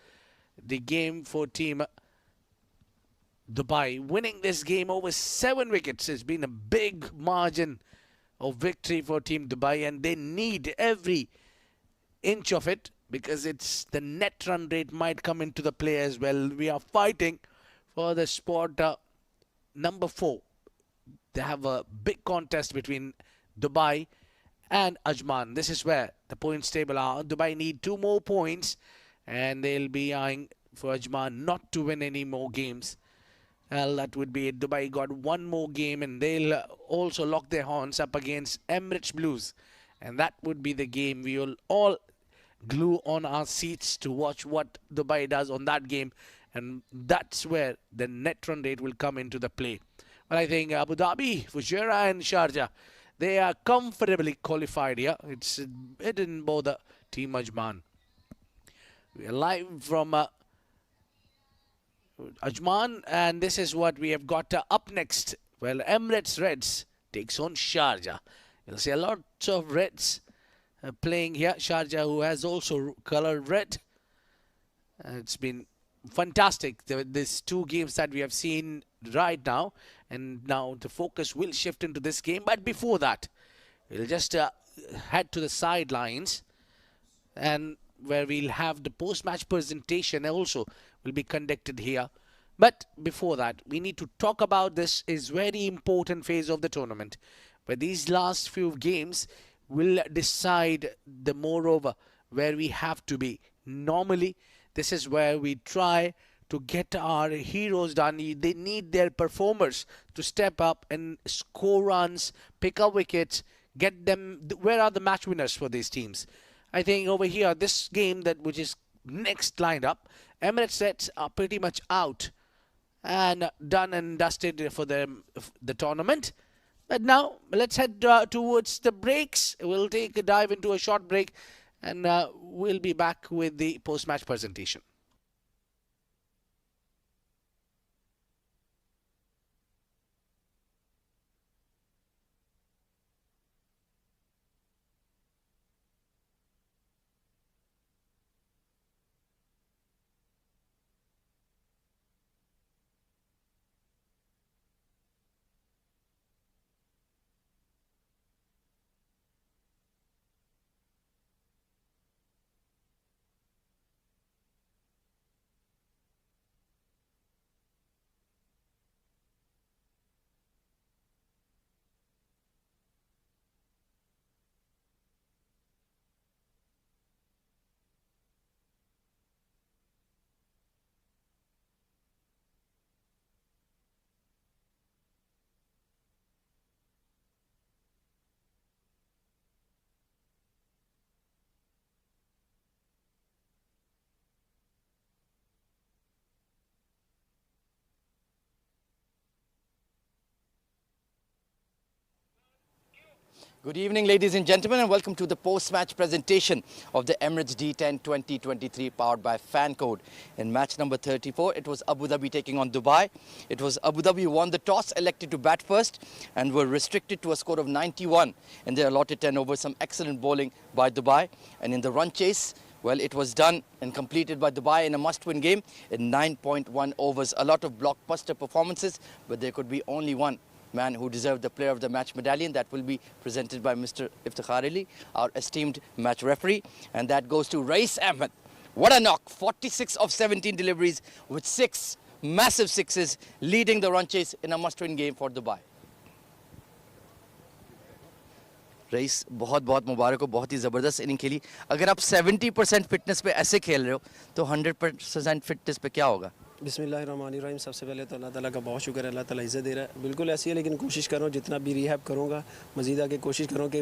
[SPEAKER 3] the game for team Dubai. Winning this game over 7 wickets has been a big margin of victory for team Dubai, and they need every inch of it because it's the net run rate might come into the play as well. We are fighting for the spot number 4. They have a big contest between Dubai and Ajman. This is where the points table are. Dubai need 2 more points and they'll be eyeing for Ajman not to win any more games. Well, that would be it. Dubai got 1 more game and they'll also lock their horns up against Emirates Blues. And that would be the game we will all glue on our seats to watch what Dubai does on that game. And that's where the net run rate will come into the play. But I think Abu Dhabi, Fujairah and Sharjah, they are comfortably qualified here. It didn't bother Team Ajman. We are live from Ajman, and this is what we have got up next. Well, Emirates Reds takes on Sharjah. You'll see a lot of Reds playing here. Sharjah, who has also colored red. It's been fantastic, these 2 games that we have seen right now. And now the focus will shift into this game. But before that, we'll just head to the sidelines, and where we'll have the post-match presentation also will be conducted here. But before that, we need to talk about this is very important phase of the tournament, where these last few games will decide the moreover where we have to be. Normally, this is where we try to get our heroes done. They need their performers to step up and score runs, pick up wickets, get them. Where are the match winners for these teams? I think over here, this game which is next lined up, Emirates Reds are pretty much out and done and dusted for the tournament. But now let's head towards the breaks. We'll take a dive into a short break, and we'll be back with the post-match presentation.
[SPEAKER 1] Good evening, ladies and gentlemen, and welcome to the post-match presentation of the Emirates D10 2023 powered by FanCode. In match number 34, it was Abu Dhabi taking on Dubai. It was Abu Dhabi who won the toss, elected to bat first, and were restricted to a score of 91 in their allotted 10 overs. Some excellent bowling by Dubai. And in the run chase, well, it was done and completed by Dubai in a must-win game in 9.1 overs. A lot of blockbuster performances, but there could be only one man who deserved the Player of the Match medallion. That will be presented by Mr. Iftikhar Ali, our esteemed match referee, and that goes to Rais Ahmed. What a knock! 46 of 17 deliveries with 6 massive sixes, leading the run chase in a must-win game for Dubai. Rice बहुत बहुत मुबारक हो, बहुत ही ज़बरदस्त inning खेली. अगर आप 70% fitness पे ऐसे खेल रहे हो तो 100% फिटनेस पे क्या होगा?
[SPEAKER 6] बिस्मिल्लाहिर्रहमानिर्रहीम. सबसे पहले तो अल्लाह ताला का बहुत शुक्र है, अल्लाह ताला इज़्ज़त दे रहा है. बिल्कुल ऐसी है, लेकिन कोशिश कर रहा हूँ जितना भी रिहैब करूँगा मज़ीद आगे कोशिश करूँ कि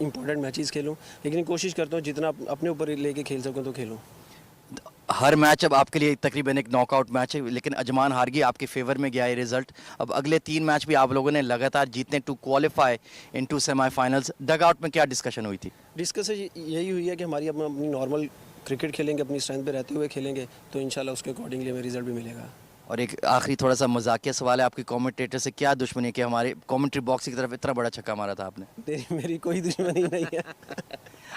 [SPEAKER 6] इंपॉर्टेंट मैचेस खेलूँ, लेकिन कोशिश करता हूँ जितना अपने ऊपर लेके खेल सकूँ तो खेलूँ.
[SPEAKER 1] हर मैच अब आपके लिए तकरीबन एक नॉकआउट मैच है, लेकिन अजमान हार गई, आपके फेवर में गया ये रिजल्ट. अब अगले 3 मैच भी आप लोगों ने लगातार जीतने to qualify into semifinals. Dugout में क्या डिस्कशन हुई थी?
[SPEAKER 6] डिस्कशन यही हुई है कि हमारी अपनी नॉर्मल क्रिकेट खेलेंगे, अपनी स्ट्रेंथ पे रहते हुए खेलेंगे तो इंशाल्लाह उसके अकॉर्डिंगली हमें रिजल्ट भी मिलेगा.
[SPEAKER 1] और एक आखिरी थोड़ा सा मजाकिया सवाल है, आपकी कमेंटेटर से क्या दुश्मनी कि हमारे कमेंट्री बॉक्स की तरफ इतना बड़ा छक्का मारा था आपने?
[SPEAKER 6] मेरी कोई दुश्मनी नहीं है.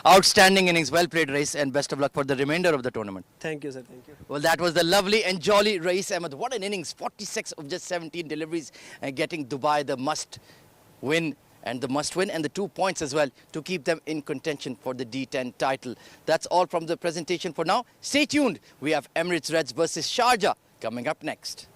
[SPEAKER 1] Outstanding innings, well played, Rais, and best of luck for the remainder of the tournament.
[SPEAKER 6] Thank you, sir. Thank you.
[SPEAKER 1] Well, that was the lovely and jolly Rais Ahmed. What an innings, 46 of just 17 deliveries, and getting Dubai the must-win and the 2 points as well to keep them in contention for the D10 title. That's all from the presentation for now. Stay tuned. We have Emirates Reds versus Sharjah coming up next.